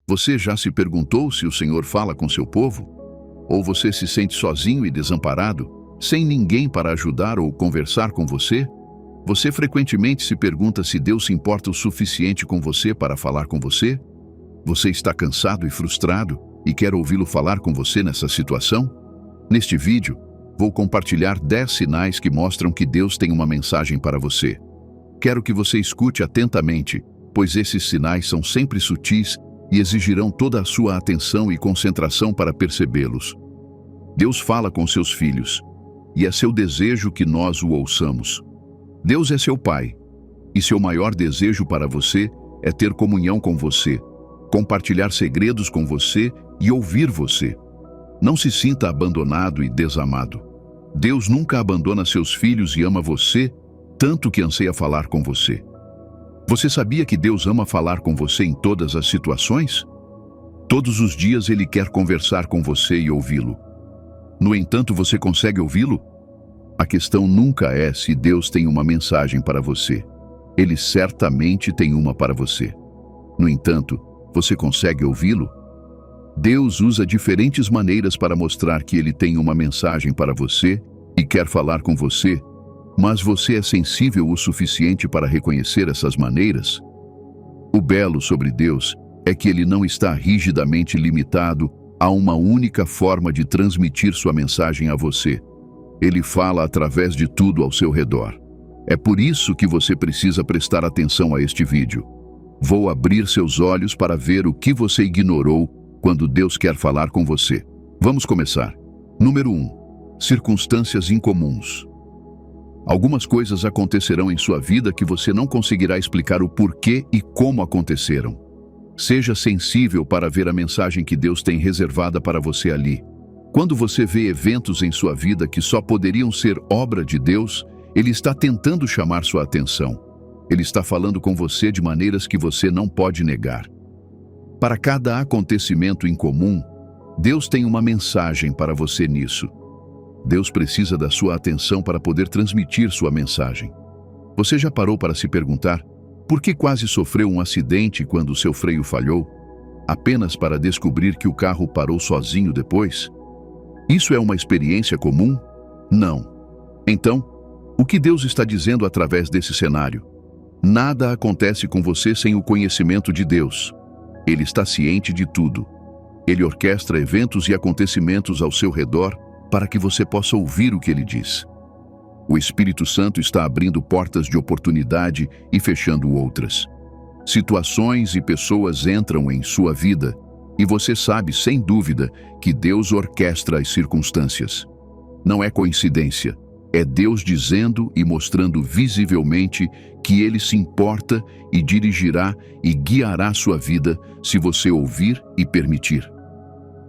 Você já se perguntou se o Senhor fala com seu povo? Ou você se sente sozinho e desamparado, sem ninguém para ajudar ou conversar com você? Você frequentemente se pergunta se Deus se importa o suficiente com você para falar com você? Você está cansado e frustrado e quer ouvi-lo falar com você nessa situação? Neste vídeo, vou compartilhar 10 sinais que mostram que Deus tem uma mensagem para você. Quero que você escute atentamente, pois esses sinais são sempre sutis e exigirão toda a sua atenção e concentração para percebê-los. Deus fala com seus filhos, e é seu desejo que nós o ouçamos. Deus é seu Pai, e seu maior desejo para você é ter comunhão com você, compartilhar segredos com você e ouvir você. Não se sinta abandonado e desamado. Deus nunca abandona seus filhos e ama você, tanto que anseia falar com você. Você sabia que Deus ama falar com você em todas as situações? Todos os dias Ele quer conversar com você e ouvi-lo. No entanto, você consegue ouvi-lo? A questão nunca é se Deus tem uma mensagem para você. Ele certamente tem uma para você. No entanto, você consegue ouvi-lo? Deus usa diferentes maneiras para mostrar que Ele tem uma mensagem para você e quer falar com você, mas você é sensível o suficiente para reconhecer essas maneiras? O belo sobre Deus é que Ele não está rigidamente limitado a uma única forma de transmitir sua mensagem a você. Ele fala através de tudo ao seu redor. É por isso que você precisa prestar atenção a este vídeo. Vou abrir seus olhos para ver o que você ignorou quando Deus quer falar com você. Vamos começar. Número 1. Circunstâncias incomuns. Algumas coisas acontecerão em sua vida que você não conseguirá explicar o porquê e como aconteceram. Seja sensível para ver a mensagem que Deus tem reservada para você ali. Quando você vê eventos em sua vida que só poderiam ser obra de Deus, Ele está tentando chamar sua atenção. Ele está falando com você de maneiras que você não pode negar. Para cada acontecimento incomum, Deus tem uma mensagem para você nisso. Deus precisa da sua atenção para poder transmitir sua mensagem. Você já parou para se perguntar por que quase sofreu um acidente quando seu freio falhou, apenas para descobrir que o carro parou sozinho depois? Isso é uma experiência comum? Não. Então, o que Deus está dizendo através desse cenário? Nada acontece com você sem o conhecimento de Deus. Ele está ciente de tudo. Ele orquestra eventos e acontecimentos ao seu redor para que você possa ouvir o que Ele diz. O Espírito Santo está abrindo portas de oportunidade e fechando outras. Situações e pessoas entram em sua vida e você sabe, sem dúvida, que Deus orquestra as circunstâncias. Não é coincidência. É Deus dizendo e mostrando visivelmente que Ele se importa e dirigirá e guiará sua vida se você ouvir e permitir.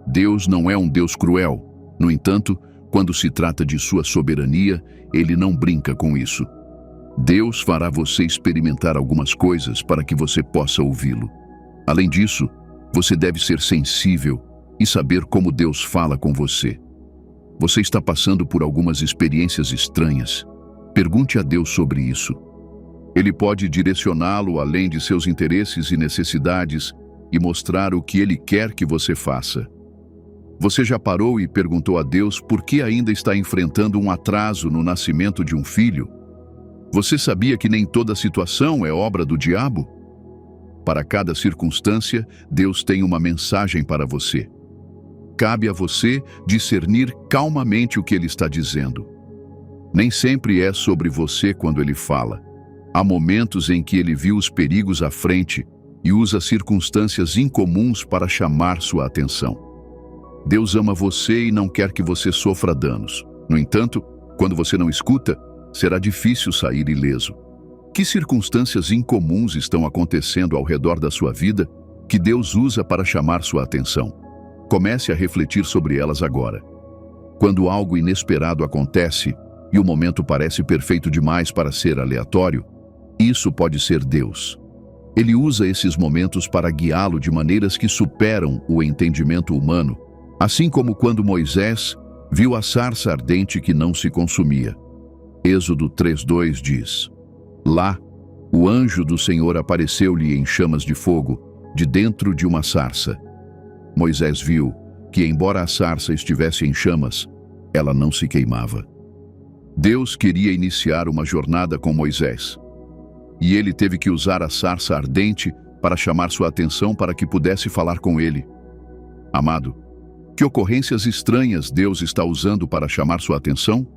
Deus não é um Deus cruel. No entanto, quando se trata de sua soberania, Ele não brinca com isso. Deus fará você experimentar algumas coisas para que você possa ouvi-lo. Além disso, você deve ser sensível e saber como Deus fala com você. Você está passando por algumas experiências estranhas. Pergunte a Deus sobre isso. Ele pode direcioná-lo além de seus interesses e necessidades e mostrar o que Ele quer que você faça. Você já parou e perguntou a Deus por que ainda está enfrentando um atraso no nascimento de um filho? Você sabia que nem toda situação é obra do diabo? Para cada circunstância, Deus tem uma mensagem para você. Cabe a você discernir calmamente o que Ele está dizendo. Nem sempre é sobre você quando Ele fala. Há momentos em que Ele viu os perigos à frente e usa circunstâncias incomuns para chamar sua atenção. Deus ama você e não quer que você sofra danos. No entanto, quando você não escuta, será difícil sair ileso. Que circunstâncias incomuns estão acontecendo ao redor da sua vida que Deus usa para chamar sua atenção? Comece a refletir sobre elas agora. Quando algo inesperado acontece e o momento parece perfeito demais para ser aleatório, isso pode ser Deus. Ele usa esses momentos para guiá-lo de maneiras que superam o entendimento humano, assim como quando Moisés viu a sarça ardente que não se consumia. Êxodo 3:2 diz: Lá, o anjo do Senhor apareceu-lhe em chamas de fogo, de dentro de uma sarça. Moisés viu que, embora a sarça estivesse em chamas, ela não se queimava. Deus queria iniciar uma jornada com Moisés, e ele teve que usar a sarça ardente para chamar sua atenção para que pudesse falar com ele. Amado, que ocorrências estranhas Deus está usando para chamar sua atenção?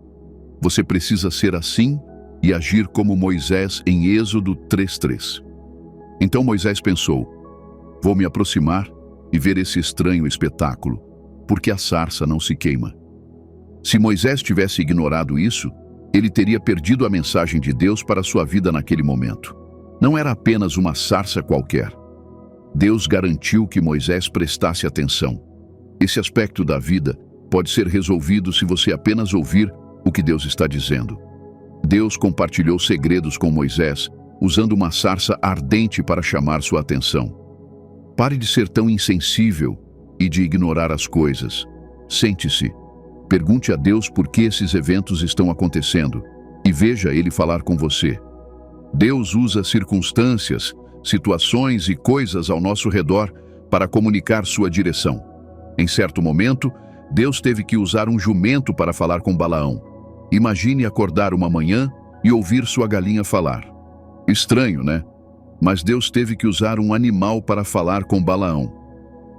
Você precisa ser assim e agir como Moisés em Êxodo 3:3. Então Moisés pensou: vou me aproximar e ver esse estranho espetáculo, porque a sarça não se queima. Se Moisés tivesse ignorado isso, ele teria perdido a mensagem de Deus para sua vida naquele momento. Não era apenas uma sarça qualquer. Deus garantiu que Moisés prestasse atenção. Esse aspecto da vida pode ser resolvido se você apenas ouvir o que Deus está dizendo. Deus compartilhou segredos com Moisés, usando uma sarça ardente para chamar sua atenção. Pare de ser tão insensível e de ignorar as coisas. Sente-se. Pergunte a Deus por que esses eventos estão acontecendo e veja Ele falar com você. Deus usa circunstâncias, situações e coisas ao nosso redor para comunicar sua direção. Em certo momento, Deus teve que usar um jumento para falar com Balaão. Imagine acordar uma manhã e ouvir sua galinha falar. Estranho, né? Mas Deus teve que usar um animal para falar com Balaão.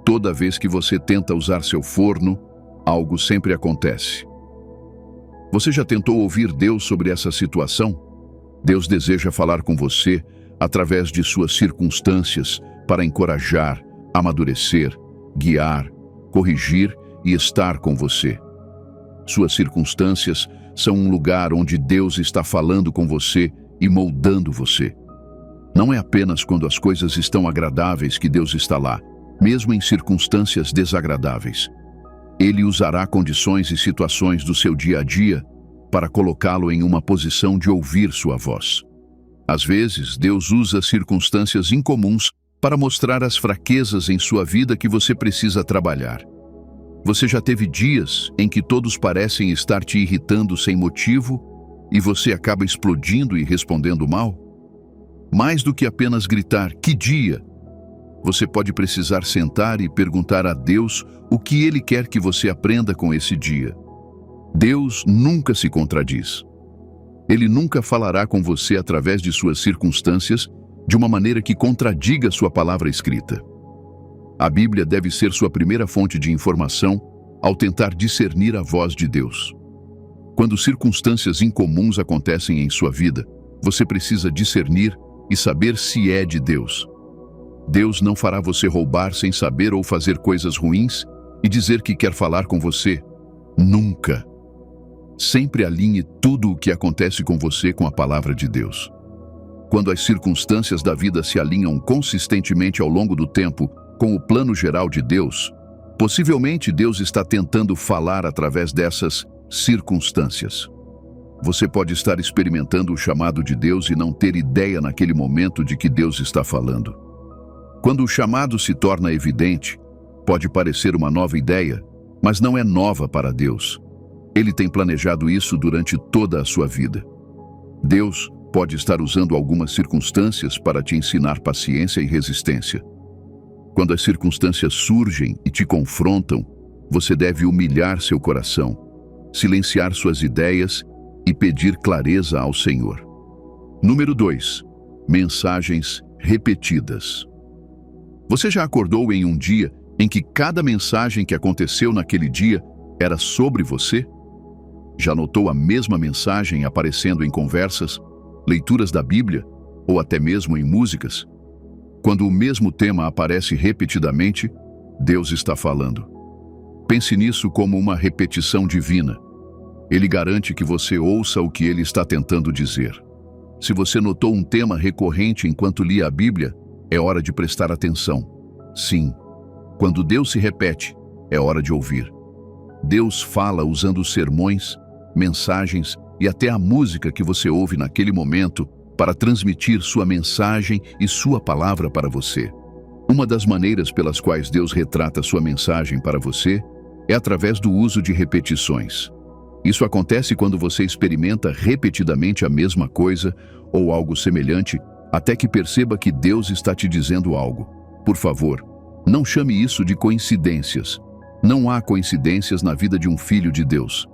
Toda vez que você tenta usar seu forno, algo sempre acontece. Você já tentou ouvir Deus sobre essa situação? Deus deseja falar com você através de suas circunstâncias para encorajar, amadurecer, guiar, corrigir e estar com você. Suas circunstâncias são um lugar onde Deus está falando com você e moldando você. Não é apenas quando as coisas estão agradáveis que Deus está lá, mesmo em circunstâncias desagradáveis. Ele usará condições e situações do seu dia a dia para colocá-lo em uma posição de ouvir sua voz. Às vezes, Deus usa circunstâncias incomuns para mostrar as fraquezas em sua vida que você precisa trabalhar. Você já teve dias em que todos parecem estar te irritando sem motivo e você acaba explodindo e respondendo mal? Mais do que apenas gritar, "Que dia!", você pode precisar sentar e perguntar a Deus o que Ele quer que você aprenda com esse dia. Deus nunca se contradiz. Ele nunca falará com você através de suas circunstâncias de uma maneira que contradiga sua palavra escrita. A Bíblia deve ser sua primeira fonte de informação ao tentar discernir a voz de Deus. Quando circunstâncias incomuns acontecem em sua vida, você precisa discernir e saber se é de Deus. Deus não fará você roubar sem saber ou fazer coisas ruins e dizer que quer falar com você. Nunca. Sempre alinhe tudo o que acontece com você com a palavra de Deus. Quando as circunstâncias da vida se alinham consistentemente ao longo do tempo com o plano geral de Deus, possivelmente Deus está tentando falar através dessas circunstâncias. Você pode estar experimentando o chamado de Deus e não ter ideia naquele momento de que Deus está falando. Quando o chamado se torna evidente, pode parecer uma nova ideia, mas não é nova para Deus. Ele tem planejado isso durante toda a sua vida. Deus pode estar usando algumas circunstâncias para te ensinar paciência e resistência. Quando as circunstâncias surgem e te confrontam, você deve humilhar seu coração, silenciar suas ideias e pedir clareza ao Senhor. Número 2. Mensagens repetidas. Você já acordou em um dia em que cada mensagem que aconteceu naquele dia era sobre você? Já notou a mesma mensagem aparecendo em conversas, leituras da Bíblia ou até mesmo em músicas? Quando o mesmo tema aparece repetidamente, Deus está falando. Pense nisso como uma repetição divina. Ele garante que você ouça o que ele está tentando dizer. Se você notou um tema recorrente enquanto lia a Bíblia, é hora de prestar atenção. Sim, quando Deus se repete, é hora de ouvir. Deus fala usando sermões, mensagens e até a música que você ouve naquele momento para transmitir sua mensagem e sua palavra para você. Uma das maneiras pelas quais Deus retrata sua mensagem para você é através do uso de repetições. Isso acontece quando você experimenta repetidamente a mesma coisa ou algo semelhante, até que perceba que Deus está te dizendo algo. Por favor, não chame isso de coincidências. Não há coincidências na vida de um filho de Deus.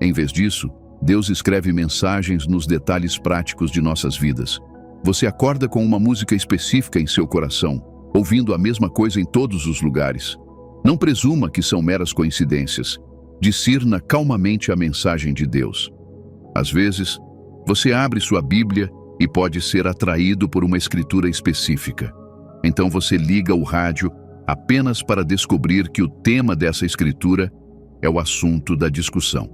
Em vez disso, Deus escreve mensagens nos detalhes práticos de nossas vidas. Você acorda com uma música específica em seu coração, ouvindo a mesma coisa em todos os lugares. Não presuma que são meras coincidências. Discirna calmamente a mensagem de Deus. Às vezes, você abre sua Bíblia e pode ser atraído por uma escritura específica. Então você liga o rádio apenas para descobrir que o tema dessa escritura é o assunto da discussão.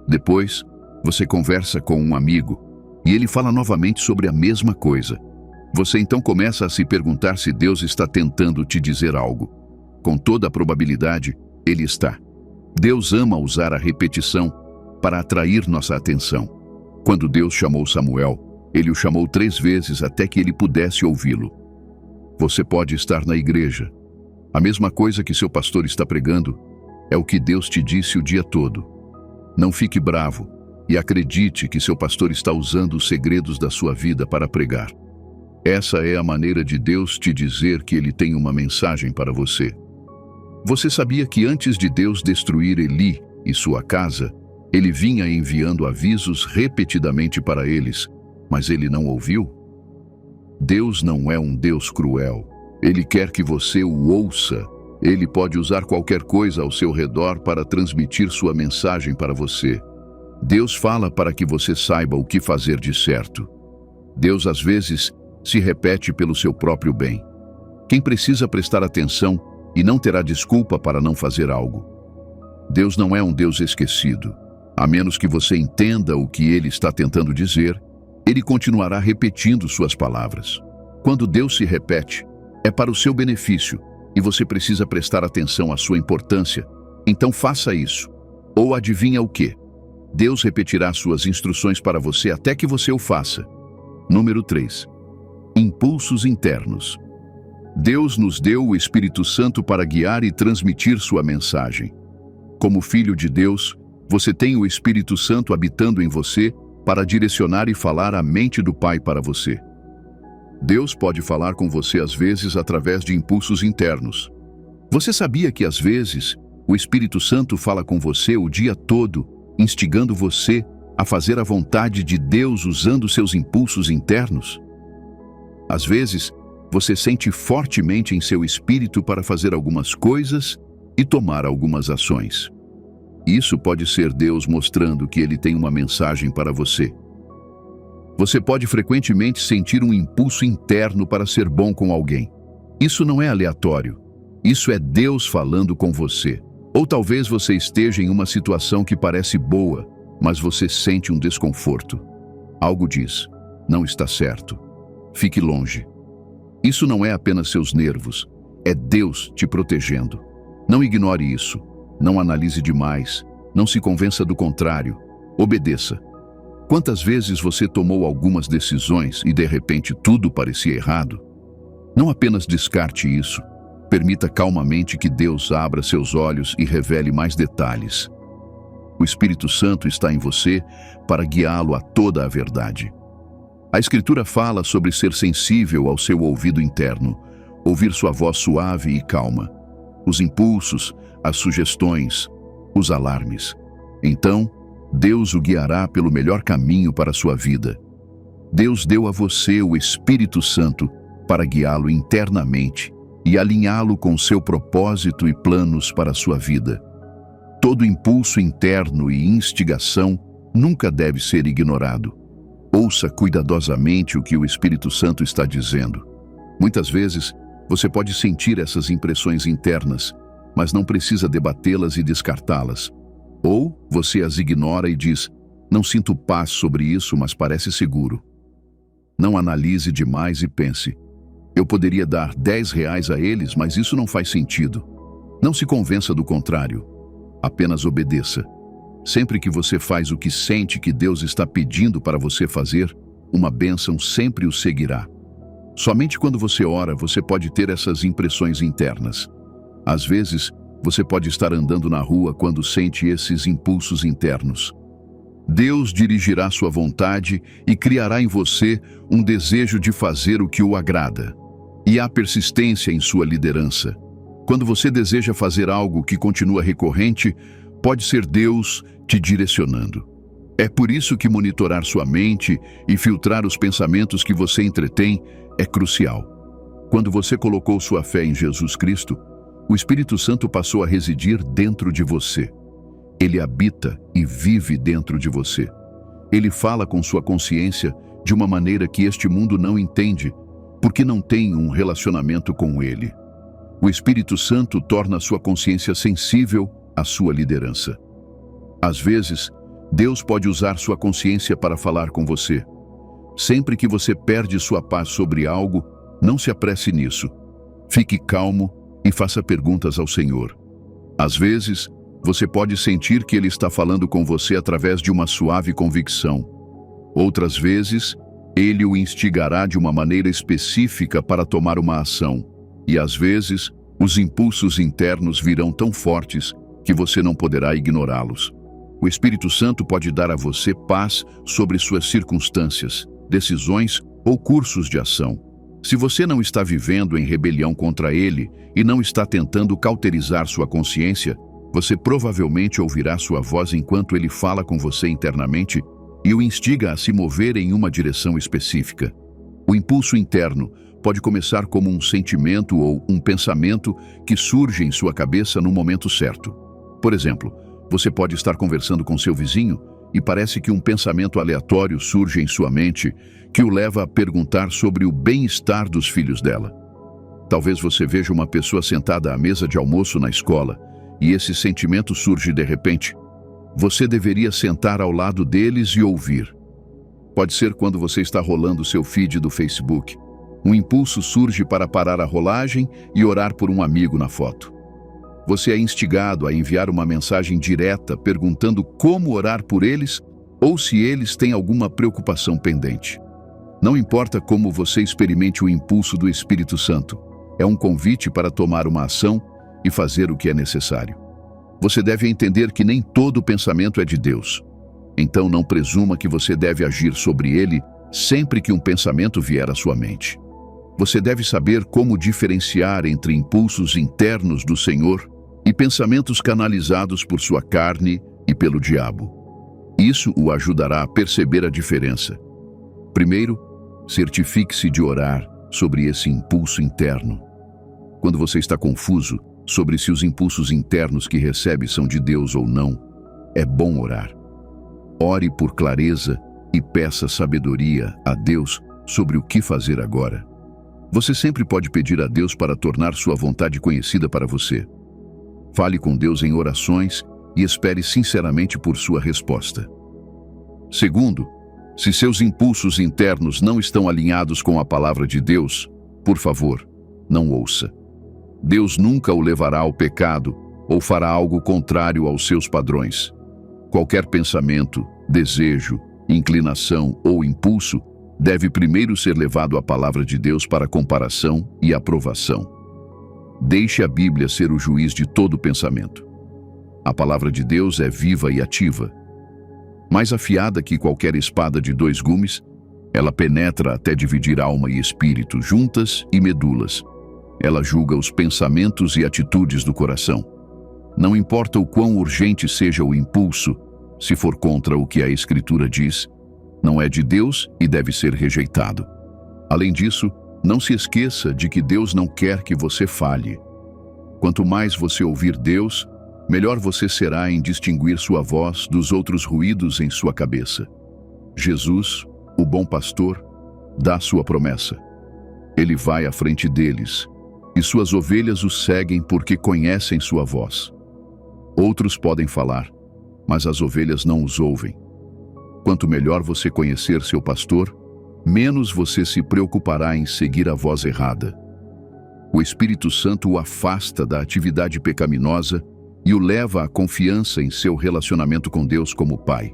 Depois, você conversa com um amigo e ele fala novamente sobre a mesma coisa. Você então começa a se perguntar se Deus está tentando te dizer algo. Com toda a probabilidade, ele está. Deus ama usar a repetição para atrair nossa atenção. Quando Deus chamou Samuel, ele o chamou 3 vezes até que ele pudesse ouvi-lo. Você pode estar na igreja. A mesma coisa que seu pastor está pregando é o que Deus te disse o dia todo. Não fique bravo e acredite que seu pastor está usando os segredos da sua vida para pregar. Essa é a maneira de Deus te dizer que ele tem uma mensagem para você. Você sabia que antes de Deus destruir Eli e sua casa, ele vinha enviando avisos repetidamente para eles, mas ele não ouviu? Deus não é um Deus cruel. Ele quer que você o ouça. Ele pode usar qualquer coisa ao seu redor para transmitir sua mensagem para você. Deus fala para que você saiba o que fazer de certo. Deus, às vezes, se repete pelo seu próprio bem. Quem precisa prestar atenção e não terá desculpa para não fazer algo. Deus não é um Deus esquecido. A menos que você entenda o que ele está tentando dizer, ele continuará repetindo suas palavras. Quando Deus se repete, é para o seu benefício e você precisa prestar atenção à sua importância. Então faça isso. Ou adivinha o quê? Deus repetirá suas instruções para você até que você o faça. Número 3. Impulsos internos. Deus nos deu o Espírito Santo para guiar e transmitir sua mensagem. Como filho de Deus, você tem o Espírito Santo habitando em você para direcionar e falar a mente do Pai para você. Deus pode falar com você às vezes através de impulsos internos. Você sabia que às vezes o Espírito Santo fala com você o dia todo, instigando você a fazer a vontade de Deus usando seus impulsos internos? Às vezes, você sente fortemente em seu espírito para fazer algumas coisas e tomar algumas ações. Isso pode ser Deus mostrando que ele tem uma mensagem para você. Você pode frequentemente sentir um impulso interno para ser bom com alguém. Isso não é aleatório. Isso é Deus falando com você. Ou talvez você esteja em uma situação que parece boa, mas você sente um desconforto. Algo diz: não está certo. Fique longe. Isso não é apenas seus nervos, é Deus te protegendo. Não ignore isso. Não analise demais. Não se convença do contrário. Obedeça. Quantas vezes você tomou algumas decisões e de repente tudo parecia errado? Não apenas descarte isso. Permita calmamente que Deus abra seus olhos e revele mais detalhes. O Espírito Santo está em você para guiá-lo a toda a verdade. A Escritura fala sobre ser sensível ao seu ouvido interno, ouvir sua voz suave e calma, os impulsos, as sugestões, os alarmes. Então, Deus o guiará pelo melhor caminho para a sua vida. Deus deu a você o Espírito Santo para guiá-lo internamente e alinhá-lo com seu propósito e planos para a sua vida. Todo impulso interno e instigação nunca deve ser ignorado. Ouça cuidadosamente o que o Espírito Santo está dizendo. Muitas vezes, você pode sentir essas impressões internas, mas não precisa debatê-las e descartá-las. Ou você as ignora e diz: não sinto paz sobre isso, mas parece seguro. Não analise demais e pense: eu poderia dar R$10 a eles, mas isso não faz sentido. Não se convença do contrário. Apenas obedeça. Sempre que você faz o que sente que Deus está pedindo para você fazer, uma bênção sempre o seguirá. Somente quando você ora, você pode ter essas impressões internas. Às vezes, você pode estar andando na rua quando sente esses impulsos internos. Deus dirigirá sua vontade e criará em você um desejo de fazer o que o agrada. E há persistência em sua liderança. Quando você deseja fazer algo que continua recorrente, pode ser Deus te direcionando. É por isso que monitorar sua mente e filtrar os pensamentos que você entretém é crucial. Quando você colocou sua fé em Jesus Cristo, o Espírito Santo passou a residir dentro de você. Ele habita e vive dentro de você. Ele fala com sua consciência de uma maneira que este mundo não entende, porque não tem um relacionamento com ele. O Espírito Santo torna sua consciência sensível à sua liderança. Às vezes, Deus pode usar sua consciência para falar com você. Sempre que você perde sua paz sobre algo, não se apresse nisso. Fique calmo e faça perguntas ao Senhor. Às vezes, você pode sentir que Ele está falando com você através de uma suave convicção. Outras vezes, Ele o instigará de uma maneira específica para tomar uma ação. E às vezes, os impulsos internos virão tão fortes que você não poderá ignorá-los. O Espírito Santo pode dar a você paz sobre suas circunstâncias, decisões ou cursos de ação. Se você não está vivendo em rebelião contra Ele e não está tentando cauterizar sua consciência, você provavelmente ouvirá sua voz enquanto Ele fala com você internamente e o instiga a se mover em uma direção específica. O impulso interno pode começar como um sentimento ou um pensamento que surge em sua cabeça no momento certo. Por exemplo, você pode estar conversando com seu vizinho e parece que um pensamento aleatório surge em sua mente que o leva a perguntar sobre o bem-estar dos filhos dela. Talvez você veja uma pessoa sentada à mesa de almoço na escola e esse sentimento surge de repente. Você deveria sentar ao lado deles e ouvir. Pode ser quando você está rolando seu feed do Facebook. Um impulso surge para parar a rolagem e orar por um amigo na foto. Você é instigado a enviar uma mensagem direta perguntando como orar por eles ou se eles têm alguma preocupação pendente. Não importa como você experimente o impulso do Espírito Santo, é um convite para tomar uma ação e fazer o que é necessário. Você deve entender que nem todo pensamento é de Deus. Então não presuma que você deve agir sobre ele sempre que um pensamento vier à sua mente. Você deve saber como diferenciar entre impulsos internos do Senhor e pensamentos canalizados por sua carne e pelo diabo. Isso o ajudará a perceber a diferença. Primeiro, certifique-se de orar sobre esse impulso interno. Quando você está confuso sobre se os impulsos internos que recebe são de Deus ou não, é bom orar. Ore por clareza e peça sabedoria a Deus sobre o que fazer agora. Você sempre pode pedir a Deus para tornar sua vontade conhecida para você. Fale com Deus em orações e espere sinceramente por sua resposta. Segundo, se seus impulsos internos não estão alinhados com a palavra de Deus, por favor, não ouça. Deus nunca o levará ao pecado ou fará algo contrário aos seus padrões. Qualquer pensamento, desejo, inclinação ou impulso deve primeiro ser levado à palavra de Deus para comparação e aprovação. Deixe a Bíblia ser o juiz de todo pensamento. A palavra de Deus é viva e ativa. Mais afiada que qualquer espada de 2 gumes, ela penetra até dividir alma e espírito, juntas e medulas. Ela julga os pensamentos e atitudes do coração. Não importa o quão urgente seja o impulso, se for contra o que a Escritura diz, não é de Deus e deve ser rejeitado. Além disso, não se esqueça de que Deus não quer que você falhe. Quanto mais você ouvir Deus, melhor você será em distinguir sua voz dos outros ruídos em sua cabeça. Jesus, o bom pastor, dá sua promessa. Ele vai à frente deles, e suas ovelhas o seguem porque conhecem sua voz. Outros podem falar, mas as ovelhas não os ouvem. Quanto melhor você conhecer seu pastor, menos você se preocupará em seguir a voz errada. O Espírito Santo o afasta da atividade pecaminosa e o leva à confiança em seu relacionamento com Deus como Pai.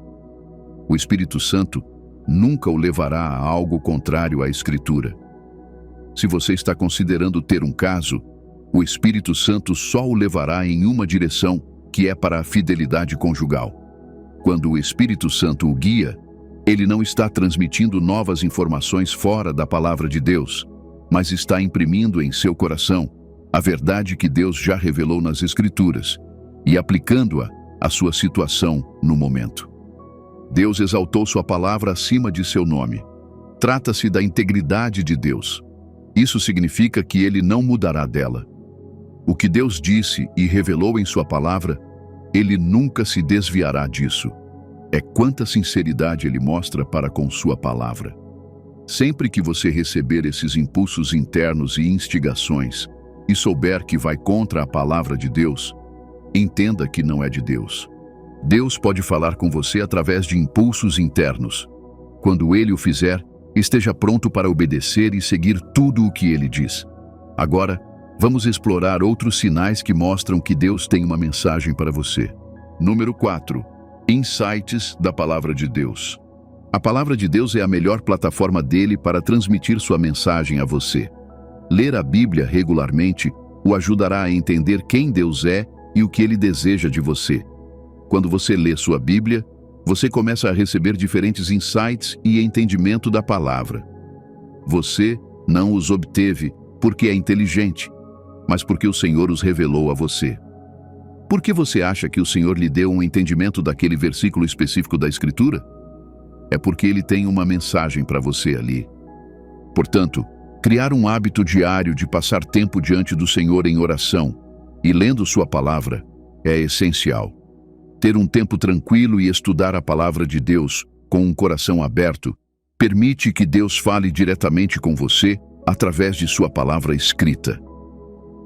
O Espírito Santo nunca o levará a algo contrário à Escritura. Se você está considerando ter um caso, o Espírito Santo só o levará em uma direção, que é para a fidelidade conjugal. Quando o Espírito Santo o guia, ele não está transmitindo novas informações fora da palavra de Deus. mas está imprimindo em seu coração a verdade que Deus já revelou nas Escrituras e aplicando-a à sua situação no momento. Deus exaltou sua palavra acima de seu nome. Trata-se da integridade de Deus. Isso significa que ele não mudará dela. O que Deus disse e revelou em sua palavra, ele nunca se desviará disso. É quanta sinceridade ele mostra para com sua palavra. Sempre que você receber esses impulsos internos e instigações e souber que vai contra a palavra de Deus, entenda que não é de Deus. Deus pode falar com você através de impulsos internos. Quando ele o fizer, esteja pronto para obedecer e seguir tudo o que ele diz. Agora, vamos explorar outros sinais que mostram que Deus tem uma mensagem para você. Número 4. Insights da Palavra de Deus. A Palavra de Deus é a melhor plataforma dele para transmitir sua mensagem a você. Ler a Bíblia regularmente o ajudará a entender quem Deus é e o que ele deseja de você. Quando você lê sua Bíblia, você começa a receber diferentes insights e entendimento da palavra. Você não os obteve porque é inteligente, mas porque o Senhor os revelou a você. Por que você acha que o Senhor lhe deu um entendimento daquele versículo específico da Escritura? É porque ele tem uma mensagem para você ali. Portanto, criar um hábito diário de passar tempo diante do Senhor em oração e lendo sua palavra é essencial. Ter um tempo tranquilo e estudar a palavra de Deus com um coração aberto permite que Deus fale diretamente com você através de sua palavra escrita.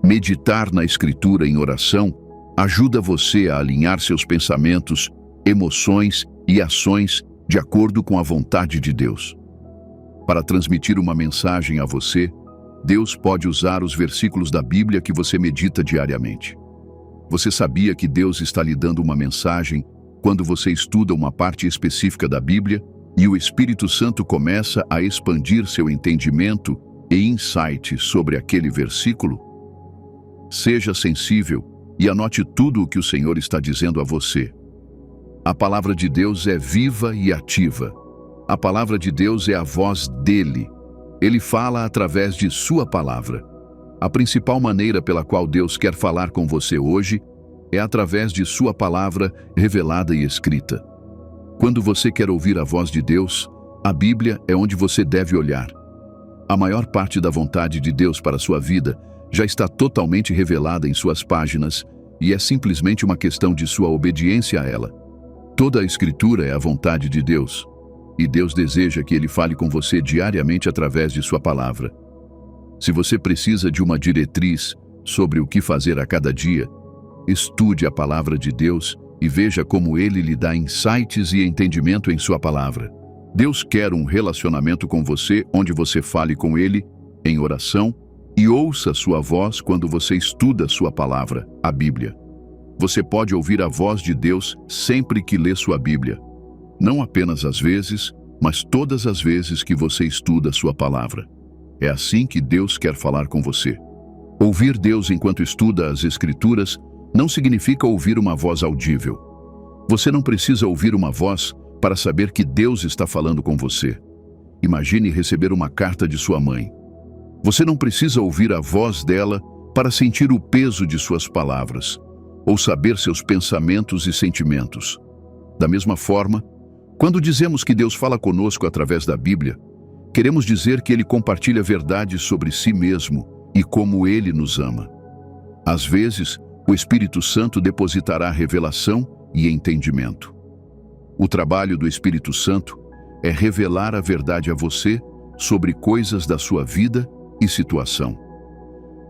Meditar na Escritura em oração ajuda você a alinhar seus pensamentos, emoções e ações de acordo com a vontade de Deus. Para transmitir uma mensagem a você, Deus pode usar os versículos da Bíblia que você medita diariamente. Você sabia que Deus está lhe dando uma mensagem quando você estuda uma parte específica da Bíblia e o Espírito Santo começa a expandir seu entendimento e insight sobre aquele versículo? Seja sensível e anote tudo o que o Senhor está dizendo a você. A palavra de Deus é viva e ativa. A palavra de Deus é a voz dele. Ele fala através de sua palavra. A principal maneira pela qual Deus quer falar com você hoje é através de sua palavra revelada e escrita. Quando você quer ouvir a voz de Deus, a Bíblia é onde você deve olhar. A maior parte da vontade de Deus para a sua vida já está totalmente revelada em suas páginas e é simplesmente uma questão de sua obediência a ela. Toda a Escritura é a vontade de Deus, e Deus deseja que Ele fale com você diariamente através de sua palavra. Se você precisa de uma diretriz sobre o que fazer a cada dia, estude a palavra de Deus e veja como Ele lhe dá insights e entendimento em sua palavra. Deus quer um relacionamento com você onde você fale com Ele em oração e ouça sua voz quando você estuda sua palavra, a Bíblia. Você pode ouvir a voz de Deus sempre que lê sua Bíblia. Não apenas às vezes, mas todas as vezes que você estuda sua palavra. É assim que Deus quer falar com você. Ouvir Deus enquanto estuda as Escrituras não significa ouvir uma voz audível. Você não precisa ouvir uma voz para saber que Deus está falando com você. Imagine receber uma carta de sua mãe. Você não precisa ouvir a voz dela para sentir o peso de suas palavras, ou saber seus pensamentos e sentimentos. Da mesma forma, quando dizemos que Deus fala conosco através da Bíblia, queremos dizer que Ele compartilha verdades sobre si mesmo e como Ele nos ama. Às vezes, o Espírito Santo depositará revelação e entendimento. O trabalho do Espírito Santo é revelar a verdade a você sobre coisas da sua vida e situação.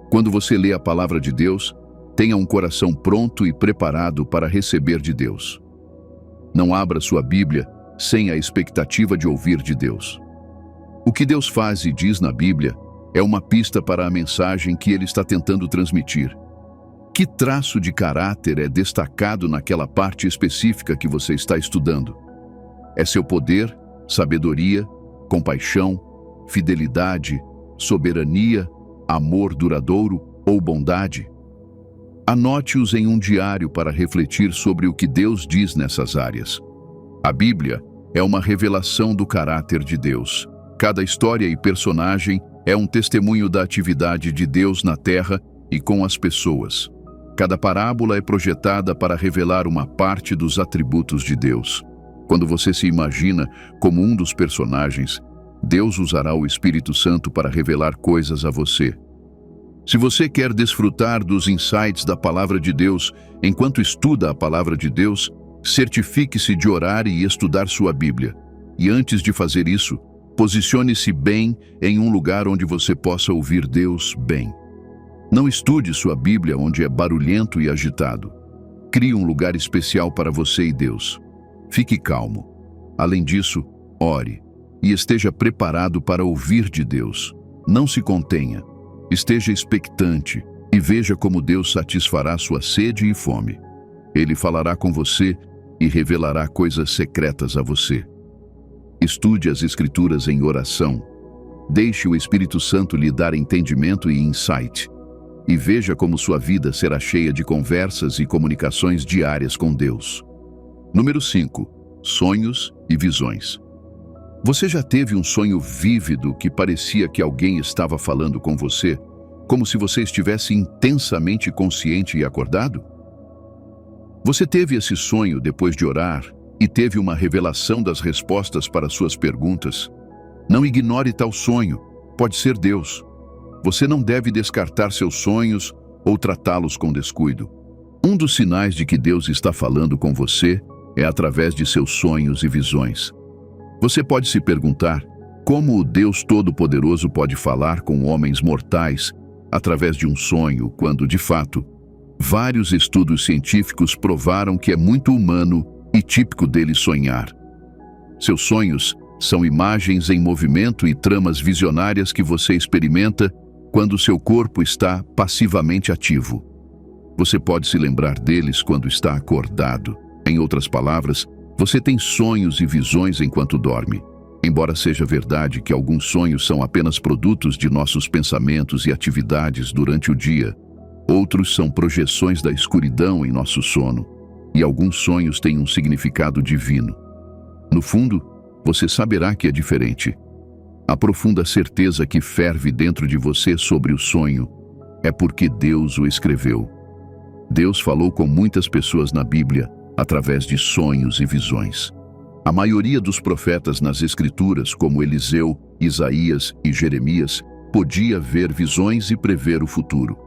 Quando você lê a palavra de Deus, tenha um coração pronto e preparado para receber de Deus. Não abra sua Bíblia sem a expectativa de ouvir de Deus. O que Deus faz e diz na Bíblia é uma pista para a mensagem que Ele está tentando transmitir. Que traço de caráter é destacado naquela parte específica que você está estudando? É seu poder, sabedoria, compaixão, fidelidade, soberania, amor duradouro ou bondade? Anote-os em um diário para refletir sobre o que Deus diz nessas áreas. A Bíblia é uma revelação do caráter de Deus. Cada história e personagem é um testemunho da atividade de Deus na terra e com as pessoas. Cada parábola é projetada para revelar uma parte dos atributos de Deus. Quando você se imagina como um dos personagens, Deus usará o Espírito Santo para revelar coisas a você. Se você quer desfrutar dos insights da Palavra de Deus enquanto estuda a Palavra de Deus, certifique-se de orar e estudar sua Bíblia. E antes de fazer isso, posicione-se bem em um lugar onde você possa ouvir Deus bem. Não estude sua Bíblia onde é barulhento e agitado. Crie um lugar especial para você e Deus. Fique calmo. Além disso, ore e esteja preparado para ouvir de Deus. Não se contenha. Esteja expectante e veja como Deus satisfará sua sede e fome. Ele falará com você e revelará coisas secretas a você. Estude as Escrituras em oração. Deixe o Espírito Santo lhe dar entendimento e insight. E veja como sua vida será cheia de conversas e comunicações diárias com Deus. Número 5. Sonhos e visões. Você já teve um sonho vívido que parecia que alguém estava falando com você, como se você estivesse intensamente consciente e acordado? Você teve esse sonho depois de orar e teve uma revelação das respostas para suas perguntas? Não ignore tal sonho, pode ser Deus. Você não deve descartar seus sonhos ou tratá-los com descuido. Um dos sinais de que Deus está falando com você é através de seus sonhos e visões. Você pode se perguntar como o Deus Todo-Poderoso pode falar com homens mortais através de um sonho, quando, de fato, vários estudos científicos provaram que é muito humano e típico dele sonhar. Seus sonhos são imagens em movimento e tramas visionárias que você experimenta quando seu corpo está passivamente ativo. Você pode se lembrar deles quando está acordado. Em outras palavras, você tem sonhos e visões enquanto dorme. Embora seja verdade que alguns sonhos são apenas produtos de nossos pensamentos e atividades durante o dia, outros são projeções da escuridão em nosso sono, e alguns sonhos têm um significado divino. No fundo, você saberá que é diferente. A profunda certeza que ferve dentro de você sobre o sonho é porque Deus o escreveu. Deus falou com muitas pessoas na Bíblia através de sonhos e visões. A maioria dos profetas nas Escrituras, como Eliseu, Isaías e Jeremias, podia ver visões e prever o futuro.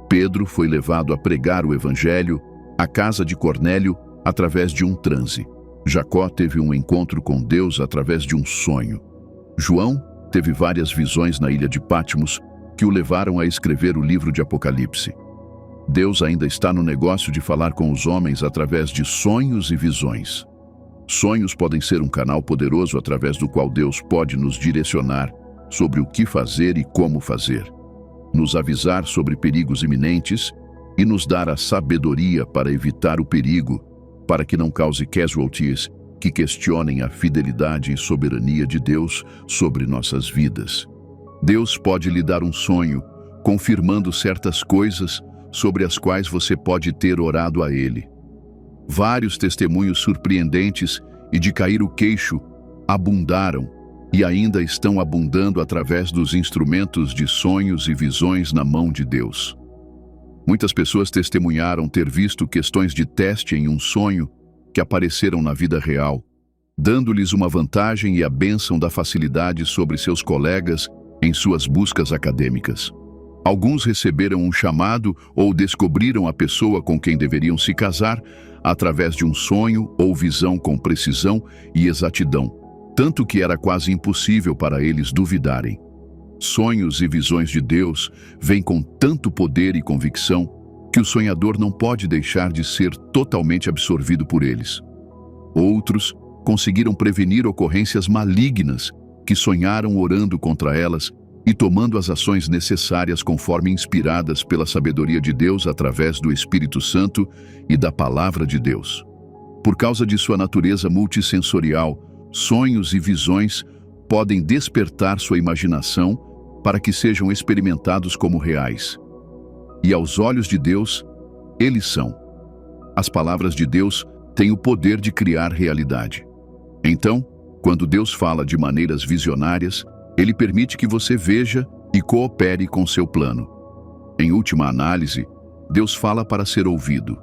Pedro foi levado a pregar o Evangelho à casa de Cornélio através de um transe. Jacó teve um encontro com Deus através de um sonho. João teve várias visões na ilha de Patmos que o levaram a escrever o livro de Apocalipse. Deus ainda está no negócio de falar com os homens através de sonhos e visões. Sonhos podem ser um canal poderoso através do qual Deus pode nos direcionar sobre o que fazer e como fazer, nos avisar sobre perigos iminentes e nos dar a sabedoria para evitar o perigo, para que não cause casualties que questionem a fidelidade e soberania de Deus sobre nossas vidas. Deus pode lhe dar um sonho, confirmando certas coisas sobre as quais você pode ter orado a Ele. Vários testemunhos surpreendentes e de cair o queixo abundaram e ainda estão abundando através dos instrumentos de sonhos e visões na mão de Deus. Muitas pessoas testemunharam ter visto questões de teste em um sonho que apareceram na vida real, dando-lhes uma vantagem e a bênção da facilidade sobre seus colegas em suas buscas acadêmicas. Alguns receberam um chamado ou descobriram a pessoa com quem deveriam se casar através de um sonho ou visão com precisão e exatidão, tanto que era quase impossível para eles duvidarem. Sonhos e visões de Deus vêm com tanto poder e convicção que o sonhador não pode deixar de ser totalmente absorvido por eles. Outros conseguiram prevenir ocorrências malignas que sonharam orando contra elas e tomando as ações necessárias conforme inspiradas pela sabedoria de Deus através do Espírito Santo e da Palavra de Deus. Por causa de sua natureza multissensorial, sonhos e visões podem despertar sua imaginação para que sejam experimentados como reais. E aos olhos de Deus, eles são. As palavras de Deus têm o poder de criar realidade. Então, quando Deus fala de maneiras visionárias, Ele permite que você veja e coopere com seu plano. Em última análise, Deus fala para ser ouvido.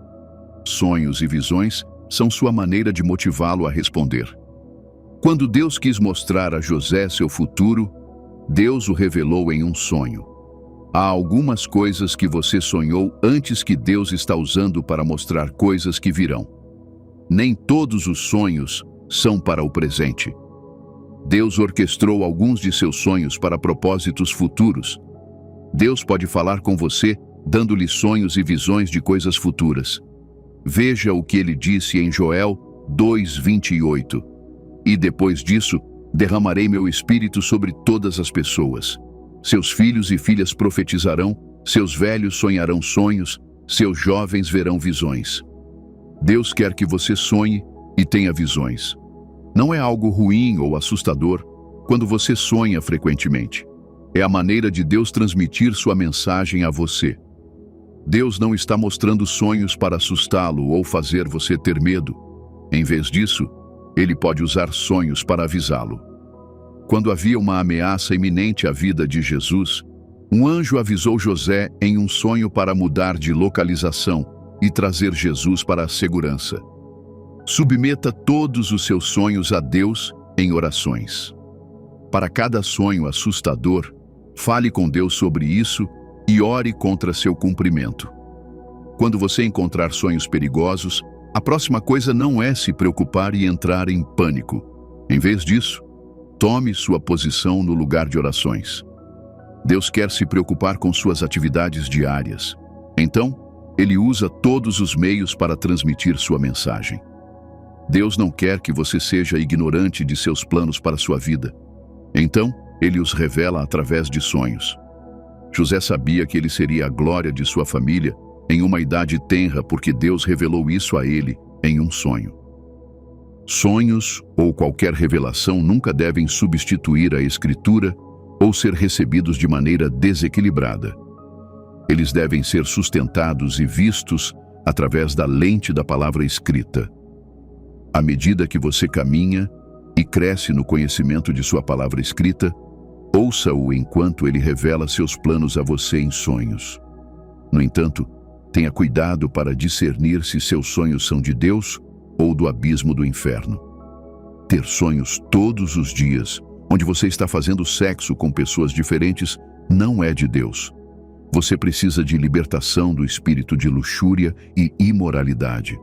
Sonhos e visões são sua maneira de motivá-lo a responder. Quando Deus quis mostrar a José seu futuro, Deus o revelou em um sonho. Há algumas coisas que você sonhou antes que Deus está usando para mostrar coisas que virão. Nem todos os sonhos são para o presente. Deus orquestrou alguns de seus sonhos para propósitos futuros. Deus pode falar com você, dando-lhe sonhos e visões de coisas futuras. Veja o que ele disse em Joel 2:28. E depois disso, derramarei meu espírito sobre todas as pessoas. Seus filhos e filhas profetizarão, seus velhos sonharão sonhos, seus jovens verão visões. Deus quer que você sonhe e tenha visões. Não é algo ruim ou assustador quando você sonha frequentemente. É a maneira de Deus transmitir sua mensagem a você. Deus não está mostrando sonhos para assustá-lo ou fazer você ter medo. Em vez disso, Ele pode usar sonhos para avisá-lo. Quando havia uma ameaça iminente à vida de Jesus, um anjo avisou José em um sonho para mudar de localização e trazer Jesus para a segurança. Submeta todos os seus sonhos a Deus em orações. Para cada sonho assustador, fale com Deus sobre isso e ore contra seu cumprimento. Quando você encontrar sonhos perigosos, a próxima coisa não é se preocupar e entrar em pânico. Em vez disso, tome sua posição no lugar de orações. Deus quer se preocupar com suas atividades diárias. Então, Ele usa todos os meios para transmitir sua mensagem. Deus não quer que você seja ignorante de seus planos para sua vida. Então, Ele os revela através de sonhos. José sabia que ele seria a glória de sua família em uma idade tenra porque Deus revelou isso a ele em um sonho. Sonhos ou qualquer revelação nunca devem substituir a Escritura ou ser recebidos de maneira desequilibrada. Eles devem ser sustentados e vistos através da lente da palavra escrita. À medida que você caminha e cresce no conhecimento de sua palavra escrita, ouça-o enquanto ele revela seus planos a você em sonhos. No entanto, tenha cuidado para discernir se seus sonhos são de Deus ou do abismo do inferno. Ter sonhos todos os dias, onde você está fazendo sexo com pessoas diferentes, não é de Deus. Você precisa de libertação do espírito de luxúria e imoralidade.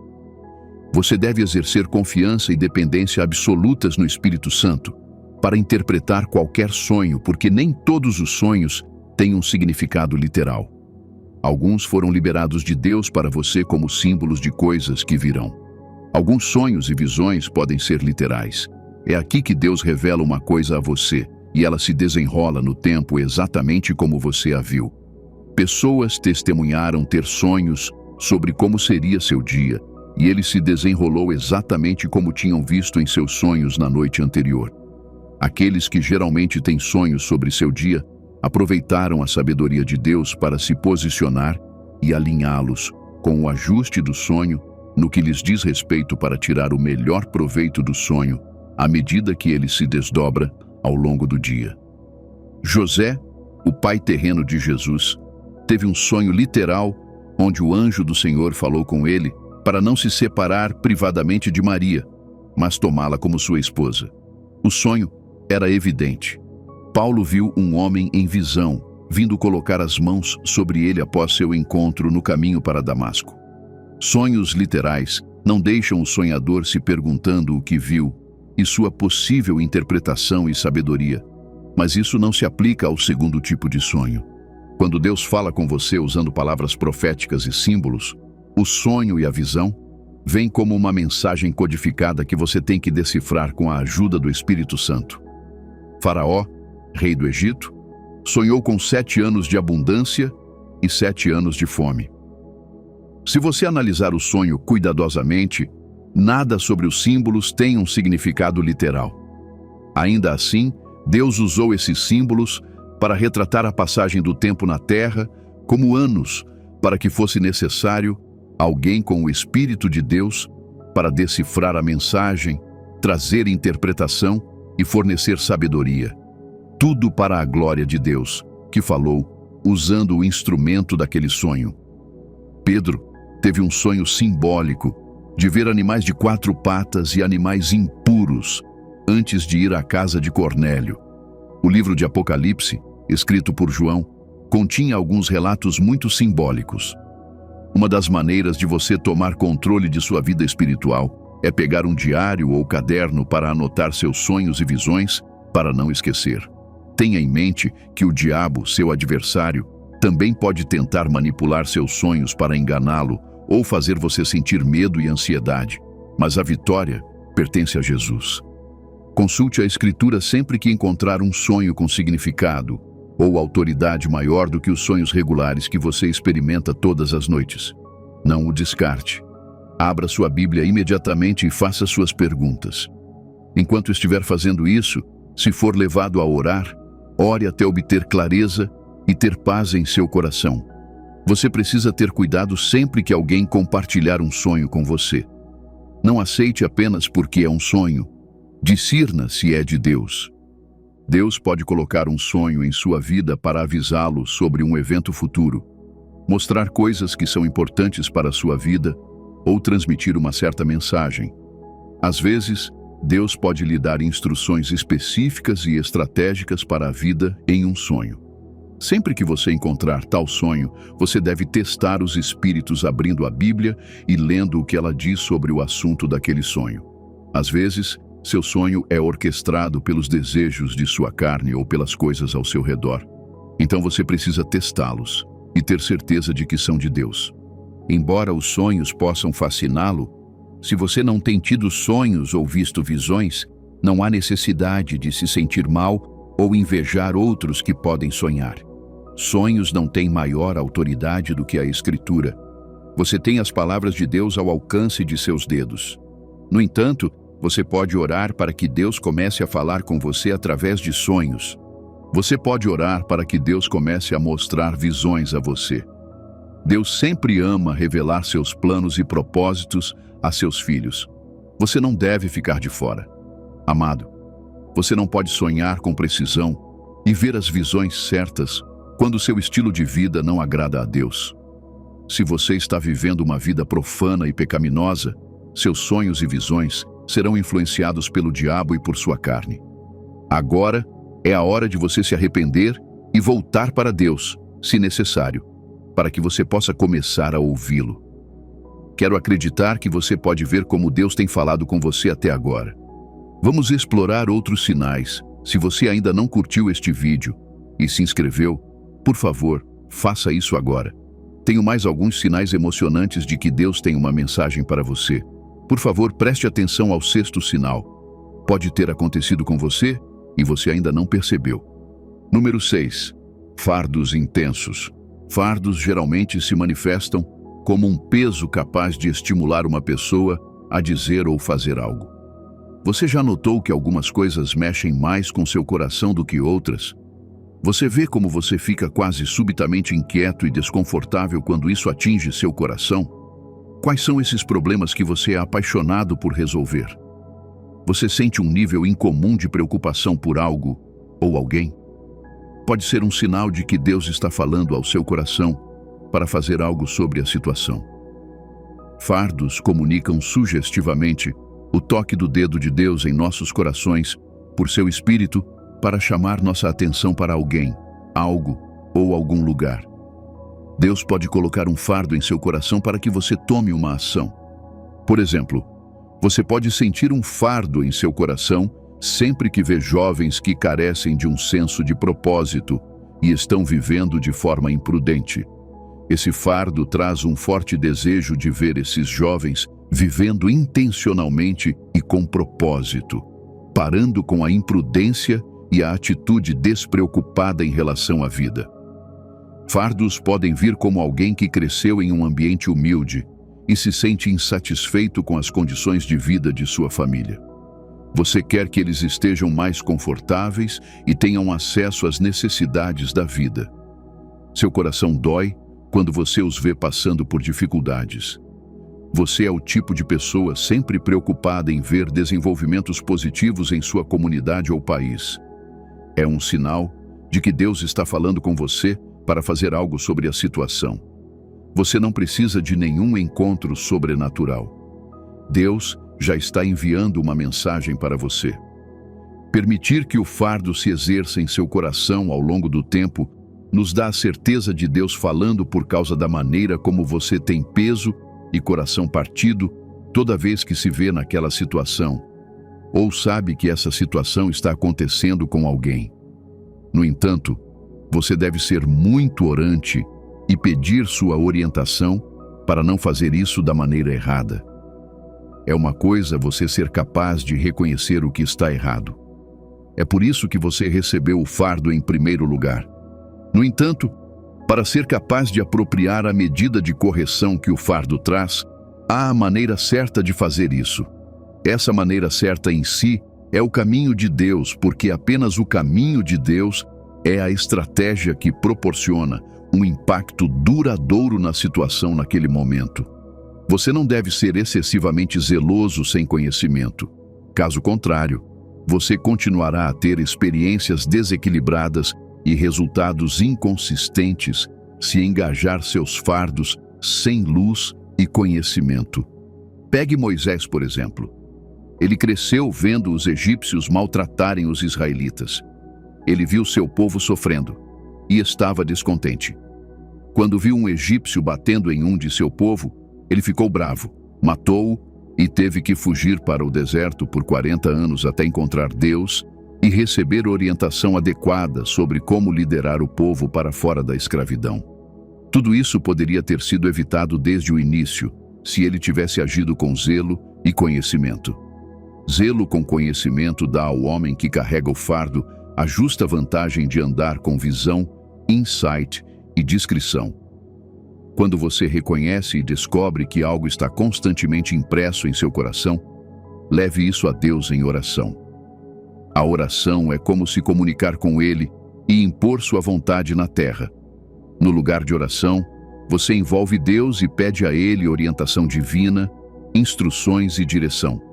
Você deve exercer confiança e dependência absolutas no Espírito Santo para interpretar qualquer sonho, porque nem todos os sonhos têm um significado literal. Alguns foram liberados de Deus para você como símbolos de coisas que virão. Alguns sonhos e visões podem ser literais. É aqui que Deus revela uma coisa a você, e ela se desenrola no tempo exatamente como você a viu. Pessoas testemunharam ter sonhos sobre como seria seu dia, e ele se desenrolou exatamente como tinham visto em seus sonhos na noite anterior. Aqueles que geralmente têm sonhos sobre seu dia aproveitaram a sabedoria de Deus para se posicionar e alinhá-los com o ajuste do sonho no que lhes diz respeito para tirar o melhor proveito do sonho à medida que ele se desdobra ao longo do dia. José, o pai terreno de Jesus, teve um sonho literal onde o anjo do Senhor falou com ele para não se separar privadamente de Maria, mas tomá-la como sua esposa. O sonho era evidente. Paulo viu um homem em visão, vindo colocar as mãos sobre ele após seu encontro no caminho para Damasco. Sonhos literais não deixam o sonhador se perguntando o que viu e sua possível interpretação e sabedoria, mas isso não se aplica ao segundo tipo de sonho. Quando Deus fala com você usando palavras proféticas e símbolos, o sonho e a visão vêm como uma mensagem codificada que você tem que decifrar com a ajuda do Espírito Santo. Faraó, rei do Egito, sonhou com 7 anos de abundância e 7 anos de fome. Se você analisar o sonho cuidadosamente, nada sobre os símbolos tem um significado literal. Ainda assim, Deus usou esses símbolos para retratar a passagem do tempo na terra como anos, para que fosse necessário alguém com o Espírito de Deus para decifrar a mensagem, trazer interpretação e fornecer sabedoria. Tudo para a glória de Deus. que falou usando o instrumento daquele sonho. Pedro teve um sonho simbólico de ver animais de 4 patas e animais impuros antes de ir à casa de Cornélio. O livro de Apocalipse, escrito por João, continha alguns relatos muito simbólicos. Uma das maneiras de você tomar controle de sua vida espiritual é pegar um diário ou caderno para anotar seus sonhos e visões para não esquecer. Tenha em mente que o diabo, seu adversário, também pode tentar manipular seus sonhos para enganá-lo ou fazer você sentir medo e ansiedade, mas a vitória pertence a Jesus. Consulte a Escritura sempre que encontrar um sonho com significado ou autoridade maior do que os sonhos regulares que você experimenta todas as noites. Não o descarte. Abra sua Bíblia imediatamente e faça suas perguntas. Enquanto estiver fazendo isso, se for levado a orar, ore até obter clareza e ter paz em seu coração. Você precisa ter cuidado sempre que alguém compartilhar um sonho com você. Não aceite apenas porque é um sonho. Discirna se é de Deus. Deus pode colocar um sonho em sua vida para avisá-lo sobre um evento futuro, mostrar coisas que são importantes para a sua vida ou transmitir uma certa mensagem. Às vezes, Deus pode lhe dar instruções específicas e estratégicas para a vida em um sonho. Sempre que você encontrar tal sonho, você deve testar os espíritos abrindo a Bíblia e lendo o que ela diz sobre o assunto daquele sonho. Às vezes, seu sonho é orquestrado pelos desejos de sua carne ou pelas coisas ao seu redor. Então você precisa testá-los e ter certeza de que são de Deus. Embora os sonhos possam fasciná-lo, se você não tem tido sonhos ou visto visões, não há necessidade de se sentir mal ou invejar outros que podem sonhar. Sonhos não têm maior autoridade do que a Escritura. Você tem as palavras de Deus ao alcance de seus dedos. No entanto, você pode orar para que Deus comece a falar com você através de sonhos. Você pode orar para que Deus comece a mostrar visões a você. Deus sempre ama revelar seus planos e propósitos a seus filhos. Você não deve ficar de fora. Amado, você não pode sonhar com precisão e ver as visões certas quando seu estilo de vida não agrada a Deus. Se você está vivendo uma vida profana e pecaminosa, seus sonhos e visões serão influenciados pelo diabo e por sua carne. Agora é a hora de você se arrepender e voltar para Deus, se necessário, para que você possa começar a ouvi-lo. Quero acreditar que você pode ver como Deus tem falado com você até agora. Vamos explorar outros sinais. Se você ainda não curtiu este vídeo e se inscreveu, por favor, faça isso agora. Tenho mais alguns sinais emocionantes de que Deus tem uma mensagem para você. Por favor, preste atenção ao 6º sinal. Pode ter acontecido com você e você ainda não percebeu. Número 6. Fardos intensos. Fardos geralmente se manifestam como um peso capaz de estimular uma pessoa a dizer ou fazer algo. Você já notou que algumas coisas mexem mais com seu coração do que outras? Você vê como você fica quase subitamente inquieto e desconfortável quando isso atinge seu coração? Quais são esses problemas que você é apaixonado por resolver? Você sente um nível incomum de preocupação por algo ou alguém? Pode ser um sinal de que Deus está falando ao seu coração para fazer algo sobre a situação. Fardos comunicam sugestivamente o toque do dedo de Deus em nossos corações por seu Espírito para chamar nossa atenção para alguém, algo ou algum lugar. Deus pode colocar um fardo em seu coração para que você tome uma ação. Por exemplo, você pode sentir um fardo em seu coração sempre que vê jovens que carecem de um senso de propósito e estão vivendo de forma imprudente. Esse fardo traz um forte desejo de ver esses jovens vivendo intencionalmente e com propósito, parando com a imprudência e a atitude despreocupada em relação à vida. Fardos podem vir como alguém que cresceu em um ambiente humilde e se sente insatisfeito com as condições de vida de sua família. Você quer que eles estejam mais confortáveis e tenham acesso às necessidades da vida. Seu coração dói quando você os vê passando por dificuldades. Você é o tipo de pessoa sempre preocupada em ver desenvolvimentos positivos em sua comunidade ou país. É um sinal de que Deus está falando com você para fazer algo sobre a situação. Você não precisa de nenhum encontro sobrenatural. Deus já está enviando uma mensagem para você. Permitir que o fardo se exerça em seu coração ao longo do tempo nos dá a certeza de Deus falando por causa da maneira como você tem peso e coração partido toda vez que se vê naquela situação, ou sabe que essa situação está acontecendo com alguém. No entanto, você deve ser muito orante e pedir sua orientação para não fazer isso da maneira errada. É uma coisa você ser capaz de reconhecer o que está errado. É por isso que você recebeu o fardo em primeiro lugar. No entanto, para ser capaz de apropriar a medida de correção que o fardo traz, há a maneira certa de fazer isso. Essa maneira certa em si é o caminho de Deus, porque apenas o caminho de Deus é a estratégia que proporciona um impacto duradouro na situação naquele momento. Você não deve ser excessivamente zeloso sem conhecimento. Caso contrário, você continuará a ter experiências desequilibradas e resultados inconsistentes se engajar seus fardos sem luz e conhecimento. Pegue Moisés, por exemplo. Ele cresceu vendo os egípcios maltratarem os israelitas. Ele viu seu povo sofrendo e estava descontente. Quando viu um egípcio batendo em um de seu povo, ele ficou bravo, matou-o e teve que fugir para o deserto por 40 anos até encontrar Deus e receber orientação adequada sobre como liderar o povo para fora da escravidão. Tudo isso poderia ter sido evitado desde o início, se ele tivesse agido com zelo e conhecimento. Zelo com conhecimento dá ao homem que carrega o fardo a justa vantagem de andar com visão, insight e discrição. Quando você reconhece e descobre que algo está constantemente impresso em seu coração, leve isso a Deus em oração. A oração é como se comunicar com Ele e impor sua vontade na terra. No lugar de oração, você envolve Deus e pede a Ele orientação divina, instruções e direção.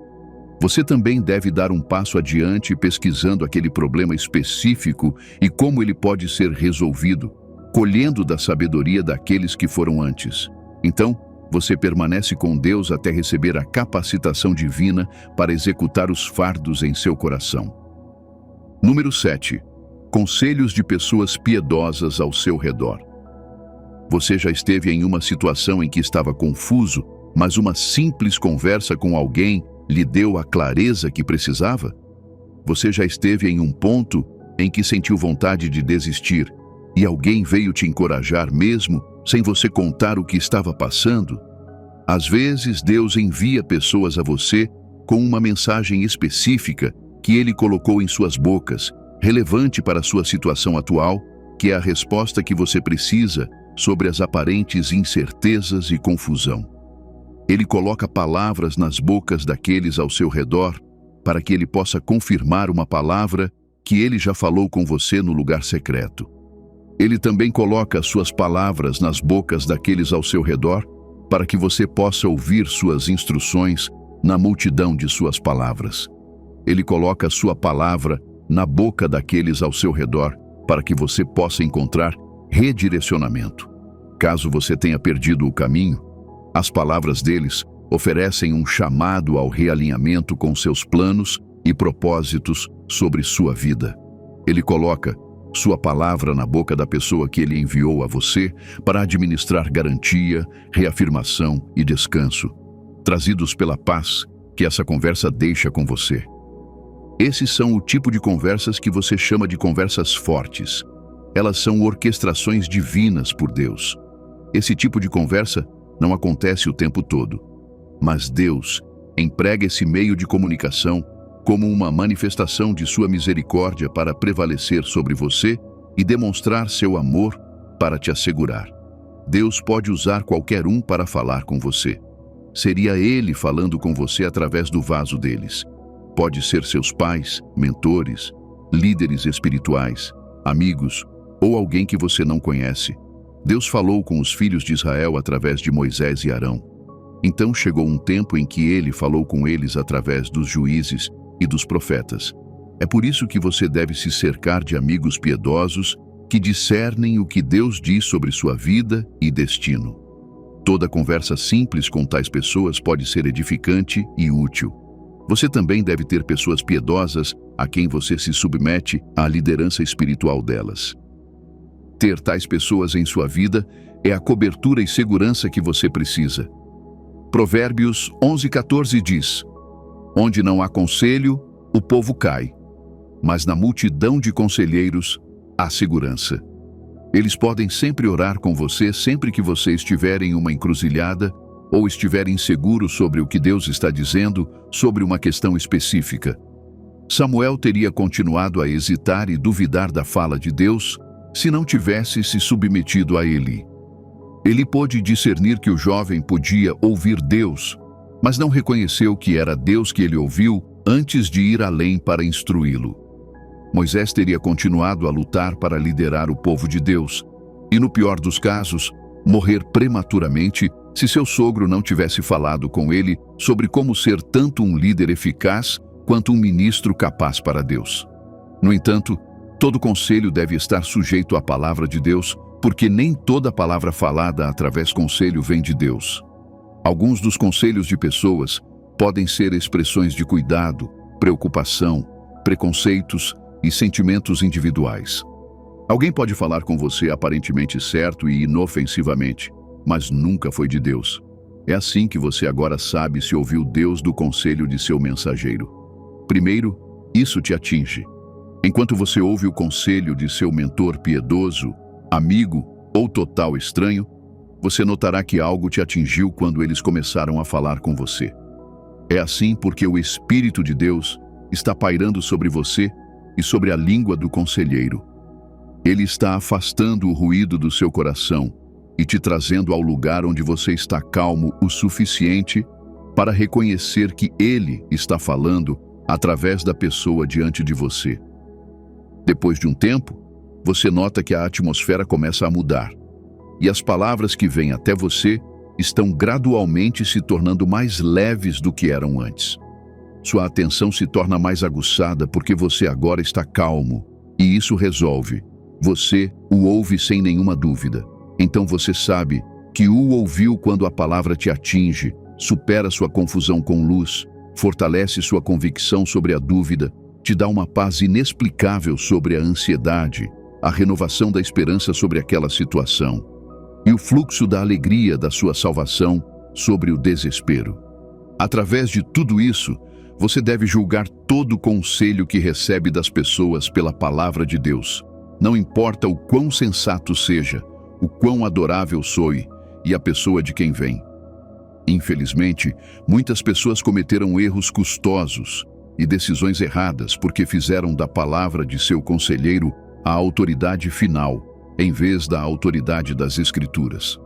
Você também deve dar um passo adiante pesquisando aquele problema específico e como ele pode ser resolvido, colhendo da sabedoria daqueles que foram antes. Então, você permanece com Deus até receber a capacitação divina para executar os fardos em seu coração. Número 7. Conselhos de pessoas piedosas ao seu redor. Você já esteve em uma situação em que estava confuso, mas uma simples conversa com alguém lhe deu a clareza que precisava? Você já esteve em um ponto em que sentiu vontade de desistir e alguém veio te encorajar mesmo sem você contar o que estava passando? Às vezes, Deus envia pessoas a você com uma mensagem específica que Ele colocou em suas bocas, relevante para a sua situação atual, que é a resposta que você precisa sobre as aparentes incertezas e confusão. Ele coloca palavras nas bocas daqueles ao seu redor para que ele possa confirmar uma palavra que ele já falou com você no lugar secreto. Ele também coloca suas palavras nas bocas daqueles ao seu redor para que você possa ouvir suas instruções na multidão de suas palavras. Ele coloca sua palavra na boca daqueles ao seu redor para que você possa encontrar redirecionamento. Caso você tenha perdido o caminho, as palavras deles oferecem um chamado ao realinhamento com seus planos e propósitos sobre sua vida. Ele coloca sua palavra na boca da pessoa que ele enviou a você para administrar garantia, reafirmação e descanso, trazidos pela paz que essa conversa deixa com você. Esses são o tipo de conversas que você chama de conversas fortes. Elas são orquestrações divinas por Deus. Esse tipo de conversa não acontece o tempo todo, mas Deus emprega esse meio de comunicação como uma manifestação de sua misericórdia para prevalecer sobre você e demonstrar seu amor para te assegurar. Deus pode usar qualquer um para falar com você. Seria Ele falando com você através do vaso deles. Pode ser seus pais, mentores, líderes espirituais, amigos ou alguém que você não conhece. Deus falou com os filhos de Israel através de Moisés e Arão. Então chegou um tempo em que Ele falou com eles através dos juízes e dos profetas. É por isso que você deve se cercar de amigos piedosos que discernem o que Deus diz sobre sua vida e destino. Toda conversa simples com tais pessoas pode ser edificante e útil. Você também deve ter pessoas piedosas a quem você se submete à liderança espiritual delas. Ter tais pessoas em sua vida é a cobertura e segurança que você precisa. Provérbios 11:14 diz: Onde não há conselho, o povo cai, mas na multidão de conselheiros há segurança. Eles podem sempre orar com você sempre que você estiver em uma encruzilhada ou estiver inseguro sobre o que Deus está dizendo sobre uma questão específica. Samuel teria continuado a hesitar e duvidar da fala de Deus se não tivesse se submetido a Eli. Ele pôde discernir que o jovem podia ouvir Deus, mas não reconheceu que era Deus que ele ouviu antes de ir além para instruí-lo. Moisés teria continuado a lutar para liderar o povo de Deus e, no pior dos casos, morrer prematuramente se seu sogro não tivesse falado com ele sobre como ser tanto um líder eficaz quanto um ministro capaz para Deus. No entanto, todo conselho deve estar sujeito à palavra de Deus, porque nem toda palavra falada através conselho vem de Deus. Alguns dos conselhos de pessoas podem ser expressões de cuidado, preocupação, preconceitos e sentimentos individuais. Alguém pode falar com você aparentemente certo e inofensivamente, mas nunca foi de Deus. É assim que você agora sabe se ouviu Deus do conselho de seu mensageiro. Primeiro, isso te atinge. Enquanto você ouve o conselho de seu mentor piedoso, amigo ou total estranho, você notará que algo te atingiu quando eles começaram a falar com você. É assim porque o Espírito de Deus está pairando sobre você e sobre a língua do conselheiro. Ele está afastando o ruído do seu coração e te trazendo ao lugar onde você está calmo o suficiente para reconhecer que Ele está falando através da pessoa diante de você. Depois de um tempo, você nota que a atmosfera começa a mudar e as palavras que vêm até você estão gradualmente se tornando mais leves do que eram antes. Sua atenção se torna mais aguçada porque você agora está calmo e isso resolve. Você o ouve sem nenhuma dúvida. Então você sabe que o ouviu quando a palavra te atinge, supera sua confusão com luz, fortalece sua convicção sobre a dúvida, te dá uma paz inexplicável sobre a ansiedade, a renovação da esperança sobre aquela situação e o fluxo da alegria da sua salvação sobre o desespero. Através de tudo isso, você deve julgar todo o conselho que recebe das pessoas pela palavra de Deus. Não importa o quão sensato seja, o quão adorável soe e a pessoa de quem vem. Infelizmente, muitas pessoas cometeram erros custosos e decisões erradas porque fizeram da palavra de seu conselheiro a autoridade final, em vez da autoridade das Escrituras.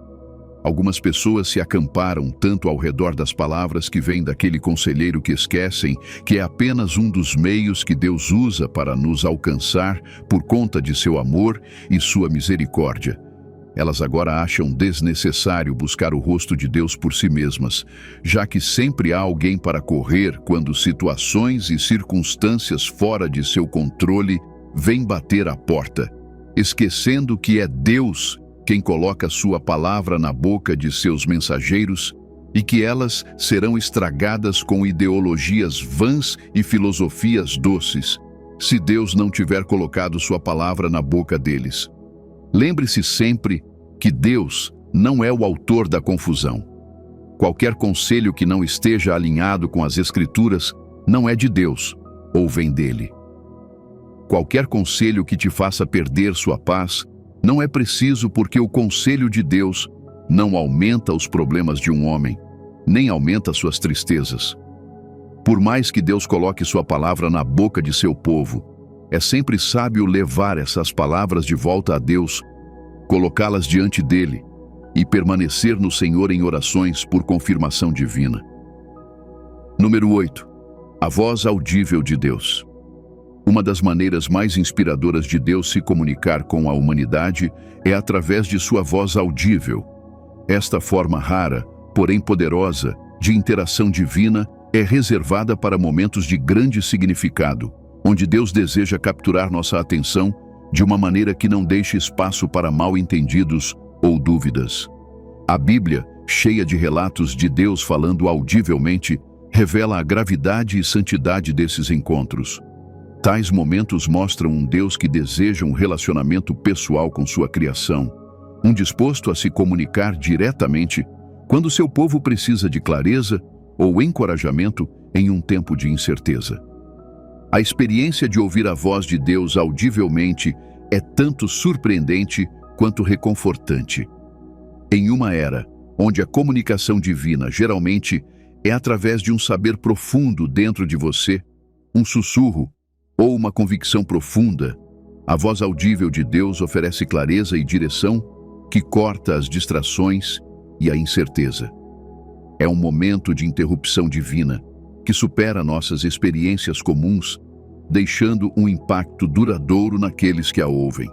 Algumas pessoas se acamparam tanto ao redor das palavras que vêm daquele conselheiro que esquecem que é apenas um dos meios que Deus usa para nos alcançar por conta de seu amor e sua misericórdia. Elas agora acham desnecessário buscar o rosto de Deus por si mesmas, já que sempre há alguém para correr quando situações e circunstâncias fora de seu controle vêm bater à porta, esquecendo que é Deus quem coloca sua palavra na boca de seus mensageiros e que elas serão estragadas com ideologias vãs e filosofias doces, se Deus não tiver colocado sua palavra na boca deles. Lembre-se sempre que Deus não é o autor da confusão. Qualquer conselho que não esteja alinhado com as Escrituras não é de Deus ou vem dele. Qualquer conselho que te faça perder sua paz não é preciso porque o conselho de Deus não aumenta os problemas de um homem, nem aumenta suas tristezas. Por mais que Deus coloque sua palavra na boca de seu povo, é sempre sábio levar essas palavras de volta a Deus, colocá-las diante dele e permanecer no Senhor em orações por confirmação divina. Número 8. A voz audível de Deus. Uma das maneiras mais inspiradoras de Deus se comunicar com a humanidade é através de sua voz audível. Esta forma rara, porém poderosa, de interação divina é reservada para momentos de grande significado, onde Deus deseja capturar nossa atenção de uma maneira que não deixe espaço para mal-entendidos ou dúvidas. A Bíblia, cheia de relatos de Deus falando audivelmente, revela a gravidade e santidade desses encontros. Tais momentos mostram um Deus que deseja um relacionamento pessoal com sua criação, um disposto a se comunicar diretamente quando seu povo precisa de clareza ou encorajamento em um tempo de incerteza. A experiência de ouvir a voz de Deus audivelmente é tanto surpreendente quanto reconfortante. Em uma era onde a comunicação divina geralmente é através de um saber profundo dentro de você, um sussurro ou uma convicção profunda, a voz audível de Deus oferece clareza e direção que corta as distrações e a incerteza. É um momento de interrupção divina que supera nossas experiências comuns, deixando um impacto duradouro naqueles que a ouvem.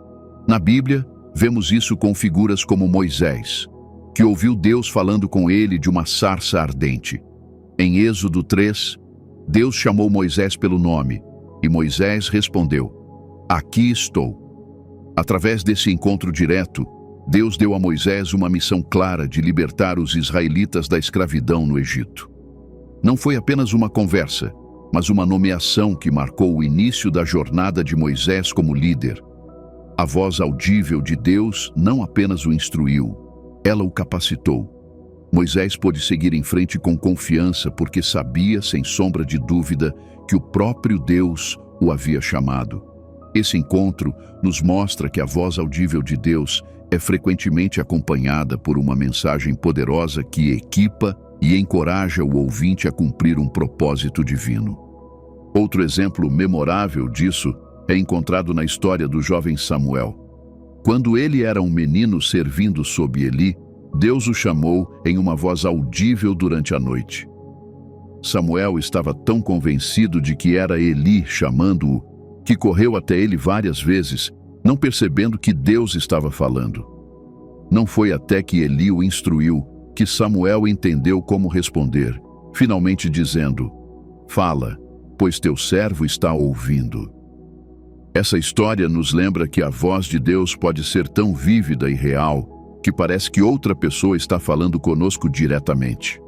Na Bíblia, vemos isso com figuras como Moisés, que ouviu Deus falando com ele de uma sarça ardente. Em Êxodo 3, Deus chamou Moisés pelo nome, e Moisés respondeu: "Aqui estou." Através desse encontro direto, Deus deu a Moisés uma missão clara de libertar os israelitas da escravidão no Egito. Não foi apenas uma conversa, mas uma nomeação que marcou o início da jornada de Moisés como líder. A voz audível de Deus não apenas o instruiu, ela o capacitou. Moisés pôde seguir em frente com confiança porque sabia, sem sombra de dúvida, que o próprio Deus o havia chamado. Esse encontro nos mostra que a voz audível de Deus é frequentemente acompanhada por uma mensagem poderosa que equipa e encoraja o ouvinte a cumprir um propósito divino. Outro exemplo memorável disso é encontrado na história do jovem Samuel. Quando ele era um menino servindo sob Eli, Deus o chamou em uma voz audível durante a noite. Samuel estava tão convencido de que era Eli chamando-o, que correu até ele várias vezes, não percebendo que Deus estava falando. Não foi até que Eli o instruiu que Samuel entendeu como responder, finalmente dizendo: "Fala, pois teu servo está ouvindo." Essa história nos lembra que a voz de Deus pode ser tão vívida e real que parece que outra pessoa está falando conosco diretamente.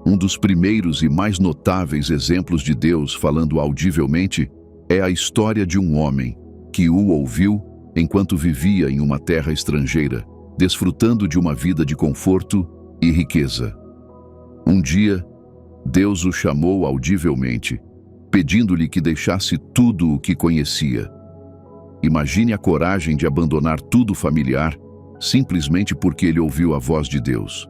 Um dos primeiros e mais notáveis exemplos de Deus falando audivelmente é a história de um homem que o ouviu enquanto vivia em uma terra estrangeira, desfrutando de uma vida de conforto e riqueza. Um dia, Deus o chamou audivelmente, pedindo-lhe que deixasse tudo o que conhecia. Imagine a coragem de abandonar tudo familiar simplesmente porque ele ouviu a voz de Deus.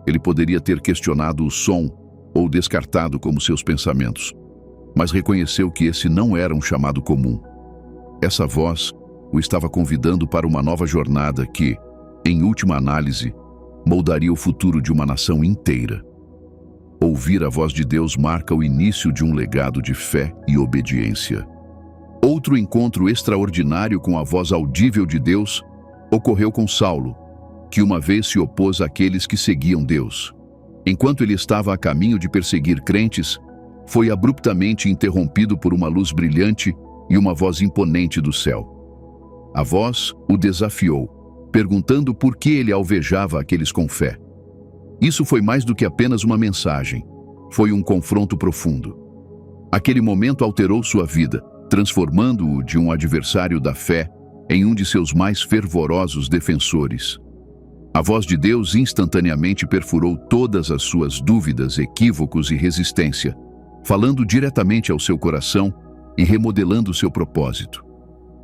Ele poderia ter questionado o som ou descartado como seus pensamentos, mas reconheceu que esse não era um chamado comum. Essa voz o estava convidando para uma nova jornada que, em última análise, moldaria o futuro de uma nação inteira. Ouvir a voz de Deus marca o início de um legado de fé e obediência. Outro encontro extraordinário com a voz audível de Deus ocorreu com Saulo, que uma vez se opôs àqueles que seguiam Deus. Enquanto ele estava a caminho de perseguir crentes, foi abruptamente interrompido por uma luz brilhante e uma voz imponente do céu. A voz o desafiou, perguntando por que ele alvejava aqueles com fé. Isso foi mais do que apenas uma mensagem. Foi um confronto profundo. Aquele momento alterou sua vida, transformando-o de um adversário da fé em um de seus mais fervorosos defensores. A voz de Deus instantaneamente perfurou todas as suas dúvidas, equívocos e resistência, falando diretamente ao seu coração e remodelando seu propósito.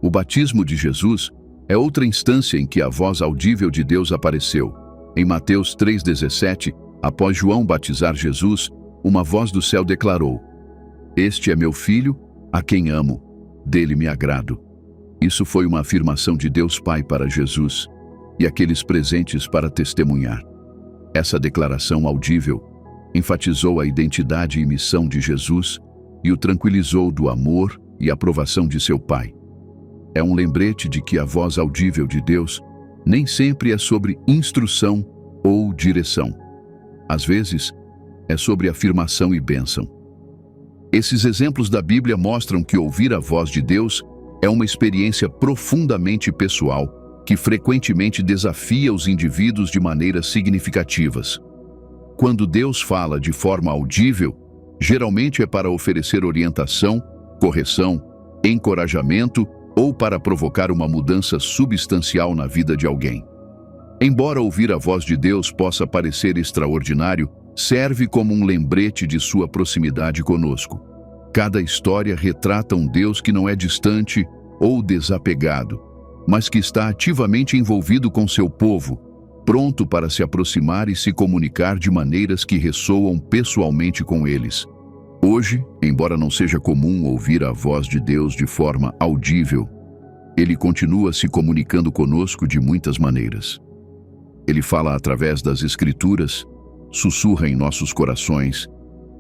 O batismo de Jesus é outra instância em que a voz audível de Deus apareceu. Em Mateus 3,17, após João batizar Jesus, uma voz do céu declarou: "Este é meu filho, a quem amo, dele me agrado." Isso foi uma afirmação de Deus Pai para Jesus e aqueles presentes para testemunhar. Essa declaração audível enfatizou a identidade e missão de Jesus e o tranquilizou do amor e aprovação de seu Pai. É um lembrete de que a voz audível de Deus nem sempre é sobre instrução ou direção. Às vezes, é sobre afirmação e bênção. Esses exemplos da Bíblia mostram que ouvir a voz de Deus é uma experiência profundamente pessoal que frequentemente desafia os indivíduos de maneiras significativas. Quando Deus fala de forma audível, geralmente é para oferecer orientação, correção, encorajamento ou para provocar uma mudança substancial na vida de alguém. Embora ouvir a voz de Deus possa parecer extraordinário, serve como um lembrete de sua proximidade conosco. Cada história retrata um Deus que não é distante ou desapegado, mas que está ativamente envolvido com seu povo, pronto para se aproximar e se comunicar de maneiras que ressoam pessoalmente com eles. Hoje, embora não seja comum ouvir a voz de Deus de forma audível, Ele continua se comunicando conosco de muitas maneiras. Ele fala através das Escrituras, sussurra em nossos corações,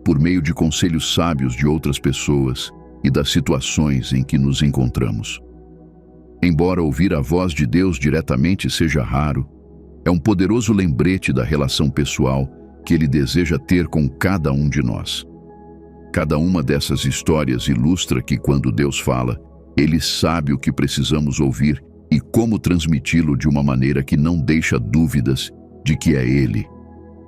por meio de conselhos sábios de outras pessoas e das situações em que nos encontramos. Embora ouvir a voz de Deus diretamente seja raro, é um poderoso lembrete da relação pessoal que Ele deseja ter com cada um de nós. Cada uma dessas histórias ilustra que quando Deus fala, Ele sabe o que precisamos ouvir e como transmiti-lo de uma maneira que não deixa dúvidas de que é Ele.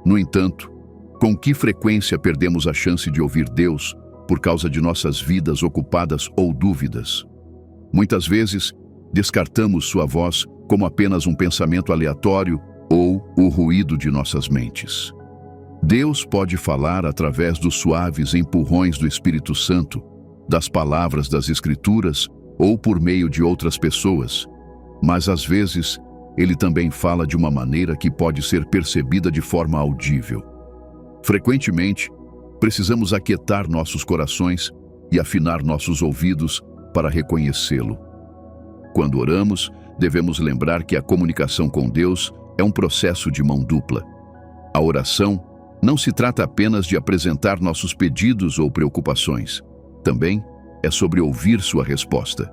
No entanto, com que frequência perdemos a chance de ouvir Deus por causa de nossas vidas ocupadas ou dúvidas? Muitas vezes, descartamos sua voz como apenas um pensamento aleatório ou o ruído de nossas mentes. Deus pode falar através dos suaves empurrões do Espírito Santo, das palavras das Escrituras ou por meio de outras pessoas, mas às vezes Ele também fala de uma maneira que pode ser percebida de forma audível. Frequentemente, precisamos aquietar nossos corações e afinar nossos ouvidos para reconhecê-lo. Quando oramos, devemos lembrar que a comunicação com Deus é um processo de mão dupla. A oração não se trata apenas de apresentar nossos pedidos ou preocupações. Também é sobre ouvir sua resposta.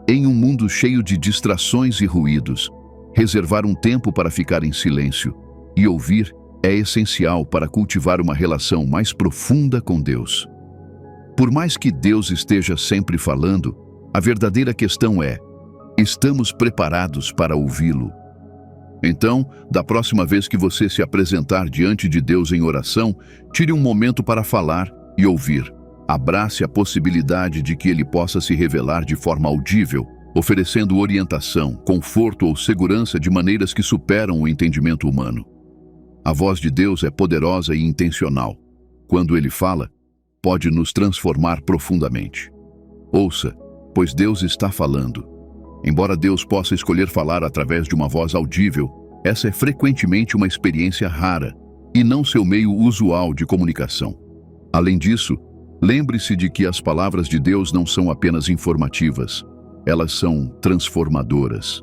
Em um mundo cheio de distrações e ruídos, reservar um tempo para ficar em silêncio e ouvir é essencial para cultivar uma relação mais profunda com Deus. Por mais que Deus esteja sempre falando, a verdadeira questão é: estamos preparados para ouvi-lo? Então, da próxima vez que você se apresentar diante de Deus em oração, tire um momento para falar e ouvir. Abrace a possibilidade de que Ele possa se revelar de forma audível, oferecendo orientação, conforto ou segurança de maneiras que superam o entendimento humano. A voz de Deus é poderosa e intencional. Quando Ele fala, pode nos transformar profundamente. Ouça, pois Deus está falando. Embora Deus possa escolher falar através de uma voz audível, essa é frequentemente uma experiência rara e não seu meio usual de comunicação. Além disso, lembre-se de que as palavras de Deus não são apenas informativas, elas são transformadoras.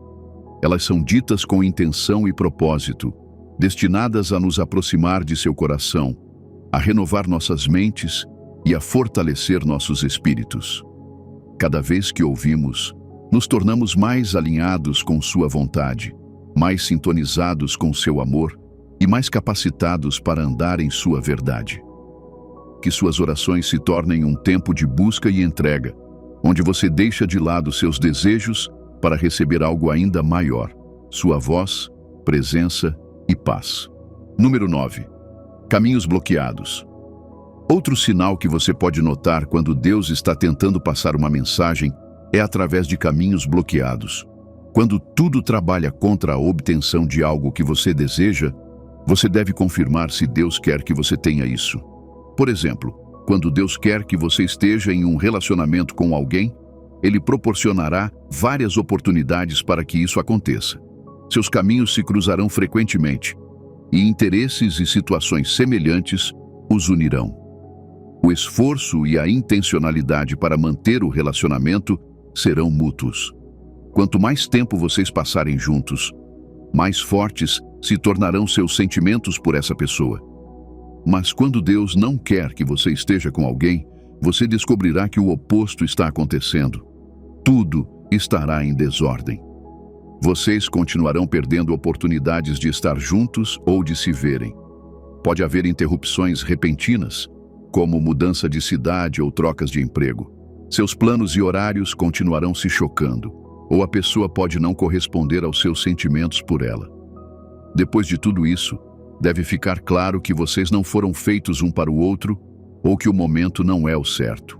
Elas são ditas com intenção e propósito, destinadas a nos aproximar de seu coração, a renovar nossas mentes e a fortalecer nossos espíritos. Cada vez que ouvimos, nos tornamos mais alinhados com sua vontade, mais sintonizados com seu amor e mais capacitados para andar em sua verdade. Que suas orações se tornem um tempo de busca e entrega, onde você deixa de lado seus desejos para receber algo ainda maior: sua voz, presença e paz. Número 9. Caminhos bloqueados. Outro sinal que você pode notar quando Deus está tentando passar uma mensagem é através de caminhos bloqueados. Quando tudo trabalha contra a obtenção de algo que você deseja, você deve confirmar se Deus quer que você tenha isso. Por exemplo, quando Deus quer que você esteja em um relacionamento com alguém, Ele proporcionará várias oportunidades para que isso aconteça. Seus caminhos se cruzarão frequentemente, e interesses e situações semelhantes os unirão. O esforço e a intencionalidade para manter o relacionamento serão mútuos. Quanto mais tempo vocês passarem juntos, mais fortes se tornarão seus sentimentos por essa pessoa. Mas quando Deus não quer que você esteja com alguém, você descobrirá que o oposto está acontecendo. Tudo estará em desordem. Vocês continuarão perdendo oportunidades de estar juntos ou de se verem. Pode haver interrupções repentinas, como mudança de cidade ou trocas de emprego. Seus planos e horários continuarão se chocando, ou a pessoa pode não corresponder aos seus sentimentos por ela. Depois de tudo isso, deve ficar claro que vocês não foram feitos um para o outro ou que o momento não é o certo.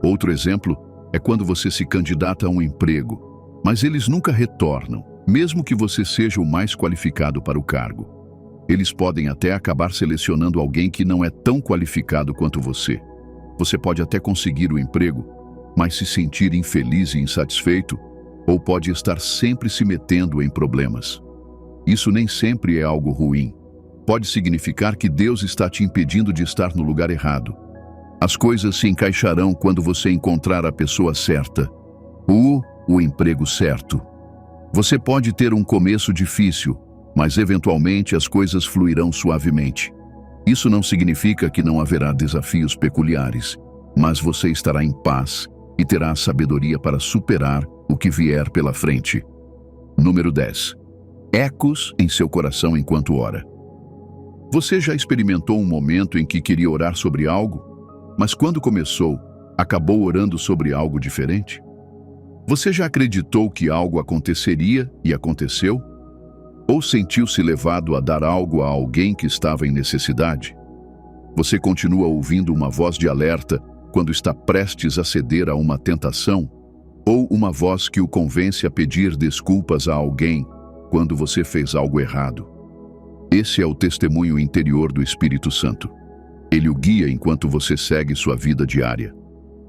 Outro exemplo é quando você se candidata a um emprego, mas eles nunca retornam, mesmo que você seja o mais qualificado para o cargo. Eles podem até acabar selecionando alguém que não é tão qualificado quanto você. Você pode até conseguir o emprego, mas se sentir infeliz e insatisfeito, ou pode estar sempre se metendo em problemas. Isso nem sempre é algo ruim. Pode significar que Deus está te impedindo de estar no lugar errado. As coisas se encaixarão quando você encontrar a pessoa certa, o emprego certo. Você pode ter um começo difícil, mas eventualmente as coisas fluirão suavemente. Isso não significa que não haverá desafios peculiares, mas você estará em paz e terá a sabedoria para superar o que vier pela frente. Número 10. Ecos em seu coração enquanto ora. Você já experimentou um momento em que queria orar sobre algo, mas quando começou, acabou orando sobre algo diferente? Você já acreditou que algo aconteceria e aconteceu? Ou sentiu-se levado a dar algo a alguém que estava em necessidade? Você continua ouvindo uma voz de alerta quando está prestes a ceder a uma tentação, ou uma voz que o convence a pedir desculpas a alguém quando você fez algo errado. Esse é o testemunho interior do Espírito Santo. Ele o guia enquanto você segue sua vida diária.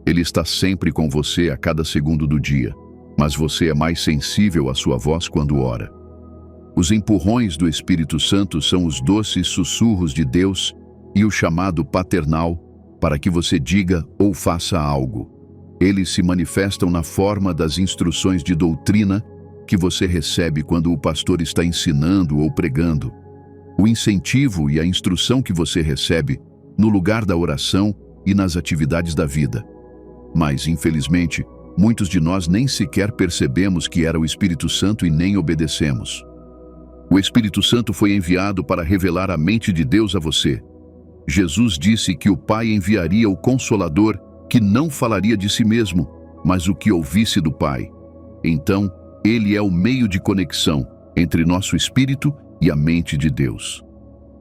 Ele está sempre com você a cada segundo do dia, mas você é mais sensível à sua voz quando ora. Os empurrões do Espírito Santo são os doces sussurros de Deus e o chamado paternal para que você diga ou faça algo. Eles se manifestam na forma das instruções de doutrina que você recebe quando o pastor está ensinando ou pregando. O incentivo e a instrução que você recebe no lugar da oração e nas atividades da vida. Mas, infelizmente, muitos de nós nem sequer percebemos que era o Espírito Santo e nem obedecemos. O Espírito Santo foi enviado para revelar a mente de Deus a você. Jesus disse que o Pai enviaria o Consolador, que não falaria de si mesmo, mas o que ouvisse do Pai. Então, ele é o meio de conexão entre nosso espírito e a mente de Deus.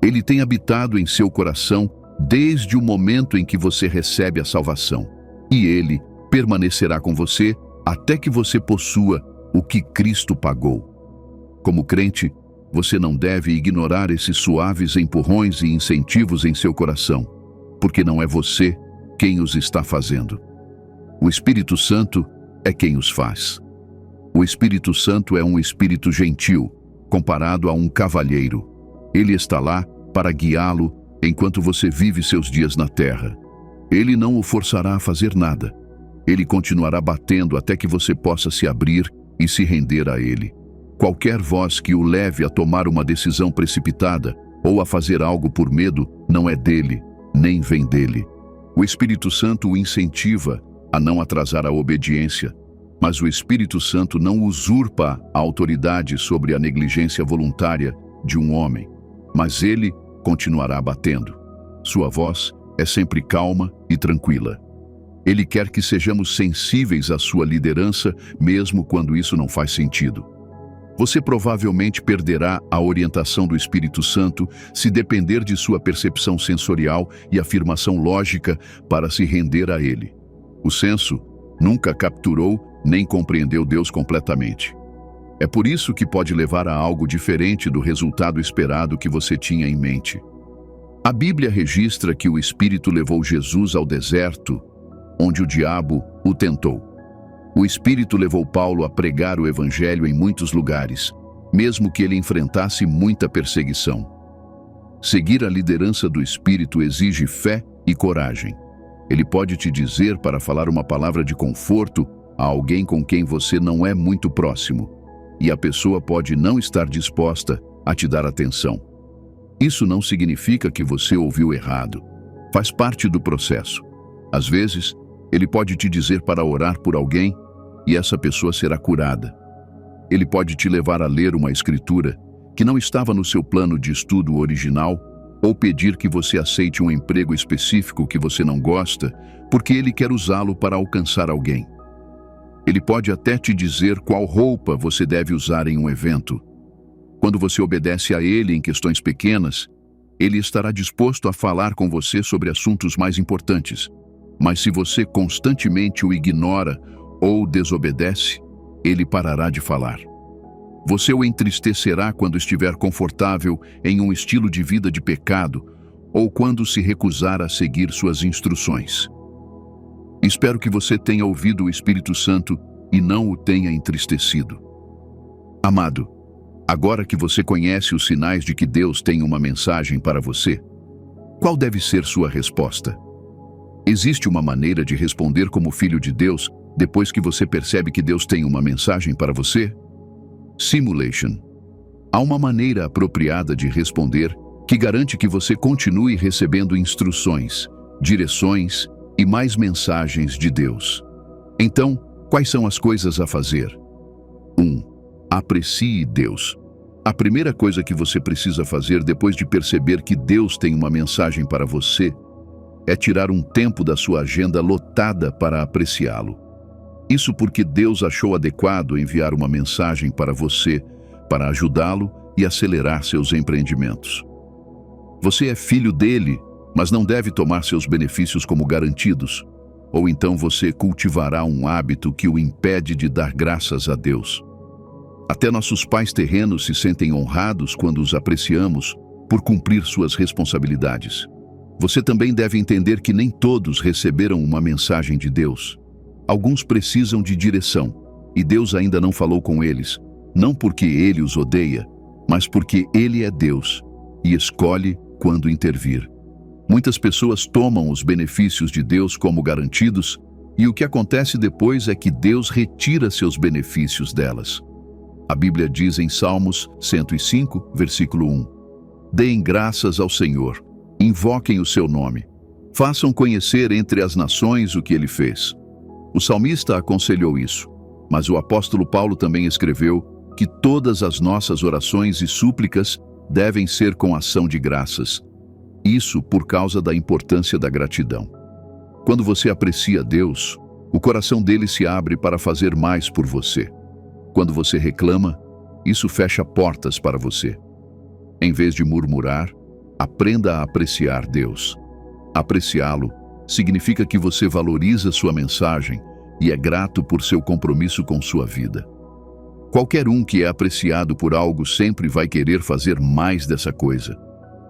Ele tem habitado em seu coração desde o momento em que você recebe a salvação, e ele permanecerá com você até que você possua o que Cristo pagou. Como crente, você não deve ignorar esses suaves empurrões e incentivos em seu coração, porque não é você quem os está fazendo. O Espírito Santo é quem os faz. O Espírito Santo é um espírito gentil, comparado a um cavalheiro. Ele está lá para guiá-lo enquanto você vive seus dias na terra. Ele não o forçará a fazer nada. Ele continuará batendo até que você possa se abrir e se render a ele. Qualquer voz que o leve a tomar uma decisão precipitada ou a fazer algo por medo não é dele, nem vem dele. O Espírito Santo o incentiva a não atrasar a obediência, mas o Espírito Santo não usurpa a autoridade sobre a negligência voluntária de um homem, mas ele continuará batendo. Sua voz é sempre calma e tranquila. Ele quer que sejamos sensíveis à sua liderança, mesmo quando isso não faz sentido. Você provavelmente perderá a orientação do Espírito Santo se depender de sua percepção sensorial e afirmação lógica para se render a ele. O senso nunca capturou nem compreendeu Deus completamente. É por isso que pode levar a algo diferente do resultado esperado que você tinha em mente. A Bíblia registra que o Espírito levou Jesus ao deserto, onde o diabo o tentou. O Espírito levou Paulo a pregar o Evangelho em muitos lugares, mesmo que ele enfrentasse muita perseguição. Seguir a liderança do Espírito exige fé e coragem. Ele pode te dizer para falar uma palavra de conforto a alguém com quem você não é muito próximo, e a pessoa pode não estar disposta a te dar atenção. Isso não significa que você ouviu errado. Faz parte do processo. Às vezes, ele pode te dizer para orar por alguém e essa pessoa será curada. Ele pode te levar a ler uma escritura que não estava no seu plano de estudo original ou pedir que você aceite um emprego específico que você não gosta, porque ele quer usá-lo para alcançar alguém. Ele pode até te dizer qual roupa você deve usar em um evento. Quando você obedece a ele em questões pequenas, ele estará disposto a falar com você sobre assuntos mais importantes. Mas se você constantemente o ignora ou desobedece, ele parará de falar. Você o entristecerá quando estiver confortável em um estilo de vida de pecado ou quando se recusar a seguir suas instruções. Espero que você tenha ouvido o Espírito Santo e não o tenha entristecido. Amado, agora que você conhece os sinais de que Deus tem uma mensagem para você, qual deve ser sua resposta? Existe uma maneira de responder como filho de Deus depois que você percebe que Deus tem uma mensagem para você? Simulation. Há uma maneira apropriada de responder que garante que você continue recebendo instruções, direções e mais mensagens de Deus. Então, quais são as coisas a fazer? 1. Aprecie Deus. A primeira coisa que você precisa fazer depois de perceber que Deus tem uma mensagem para você é tirar um tempo da sua agenda lotada para apreciá-lo. Isso porque Deus achou adequado enviar uma mensagem para você, para ajudá-lo e acelerar seus empreendimentos. Você é filho dele, mas não deve tomar seus benefícios como garantidos, ou então você cultivará um hábito que o impede de dar graças a Deus. Até nossos pais terrenos se sentem honrados quando os apreciamos por cumprir suas responsabilidades. Você também deve entender que nem todos receberam uma mensagem de Deus. Alguns precisam de direção, e Deus ainda não falou com eles, não porque ele os odeia, mas porque ele é Deus e escolhe quando intervir. Muitas pessoas tomam os benefícios de Deus como garantidos, e o que acontece depois é que Deus retira seus benefícios delas. A Bíblia diz em Salmos 105, versículo 1: Deem graças ao Senhor, invoquem o seu nome, façam conhecer entre as nações o que ele fez. O salmista aconselhou isso, mas o apóstolo Paulo também escreveu que todas as nossas orações e súplicas devem ser com ação de graças. Isso por causa da importância da gratidão. Quando você aprecia Deus, o coração dele se abre para fazer mais por você. Quando você reclama, isso fecha portas para você. Em vez de murmurar, aprenda a apreciar Deus. Apreciá-lo significa que você valoriza sua mensagem e é grato por seu compromisso com sua vida. Qualquer um que é apreciado por algo sempre vai querer fazer mais dessa coisa.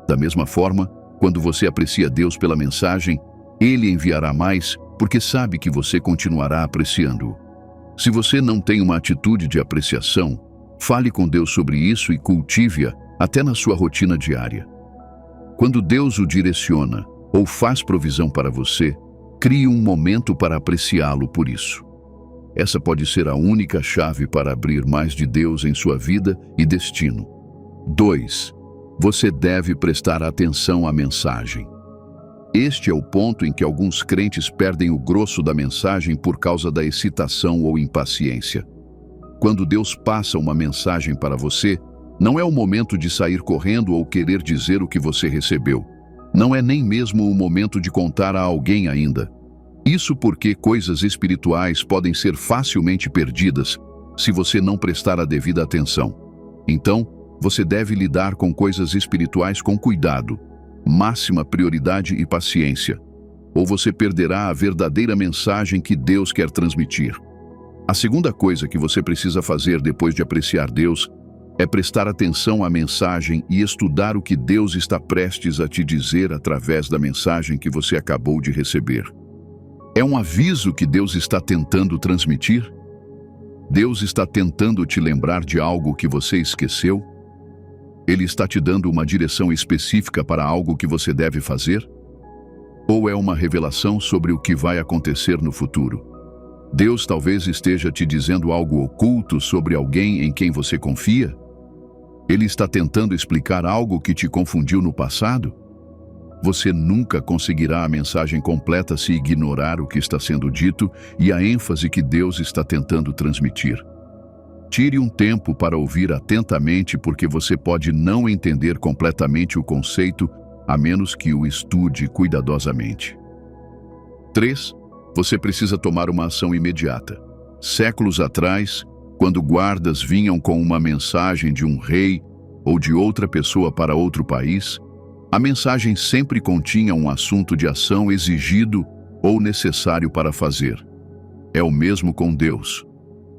Da mesma forma, quando você aprecia Deus pela mensagem, ele enviará mais porque sabe que você continuará apreciando-o. Se você não tem uma atitude de apreciação, fale com Deus sobre isso e cultive-a até na sua rotina diária. Quando Deus o direciona ou faz provisão para você, crie um momento para apreciá-lo por isso. Essa pode ser a única chave para abrir mais de Deus em sua vida e destino. 2. Você deve prestar atenção à mensagem. Este é o ponto em que alguns crentes perdem o grosso da mensagem por causa da excitação ou impaciência. Quando Deus passa uma mensagem para você, não é o momento de sair correndo ou querer dizer o que você recebeu. Não é nem mesmo o momento de contar a alguém ainda. Isso porque coisas espirituais podem ser facilmente perdidas se você não prestar a devida atenção. Então, você deve lidar com coisas espirituais com cuidado, máxima prioridade e paciência, ou você perderá a verdadeira mensagem que Deus quer transmitir. A segunda coisa que você precisa fazer depois de apreciar Deus é prestar atenção à mensagem e estudar o que Deus está prestes a te dizer através da mensagem que você acabou de receber. É um aviso que Deus está tentando transmitir? Deus está tentando te lembrar de algo que você esqueceu? Ele está te dando uma direção específica para algo que você deve fazer? Ou é uma revelação sobre o que vai acontecer no futuro? Deus talvez esteja te dizendo algo oculto sobre alguém em quem você confia? Ele está tentando explicar algo que te confundiu no passado? Você nunca conseguirá a mensagem completa se ignorar o que está sendo dito e a ênfase que Deus está tentando transmitir. Tire um tempo para ouvir atentamente, porque você pode não entender completamente o conceito a menos que o estude cuidadosamente. 3. Você precisa tomar uma ação imediata. Séculos atrás, quando guardas vinham com uma mensagem de um rei ou de outra pessoa para outro país, a mensagem sempre continha um assunto de ação exigido ou necessário para fazer. É o mesmo com Deus.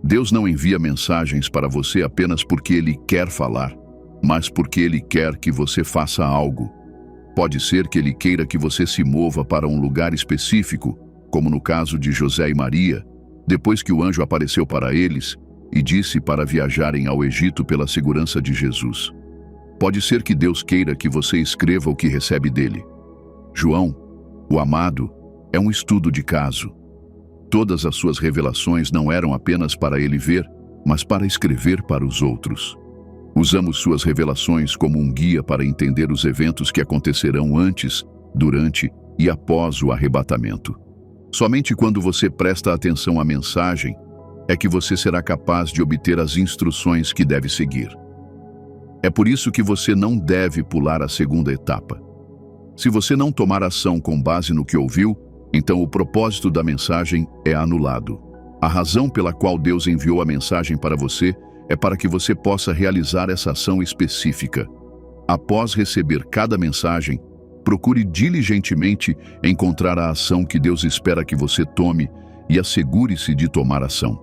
Deus não envia mensagens para você apenas porque Ele quer falar, mas porque Ele quer que você faça algo. Pode ser que Ele queira que você se mova para um lugar específico, como no caso de José e Maria, depois que o anjo apareceu para eles e disse para viajarem ao Egito pela segurança de Jesus. Pode ser que Deus queira que você escreva o que recebe dele. João, o amado, é um estudo de caso. Todas as suas revelações não eram apenas para ele ver, mas para escrever para os outros. Usamos suas revelações como um guia para entender os eventos que acontecerão antes, durante e após o arrebatamento. Somente quando você presta atenção à mensagem é que você será capaz de obter as instruções que deve seguir. É por isso que você não deve pular a segunda etapa. Se você não tomar ação com base no que ouviu, então o propósito da mensagem é anulado. A razão pela qual Deus enviou a mensagem para você é para que você possa realizar essa ação específica. Após receber cada mensagem, procure diligentemente encontrar a ação que Deus espera que você tome e assegure-se de tomar ação.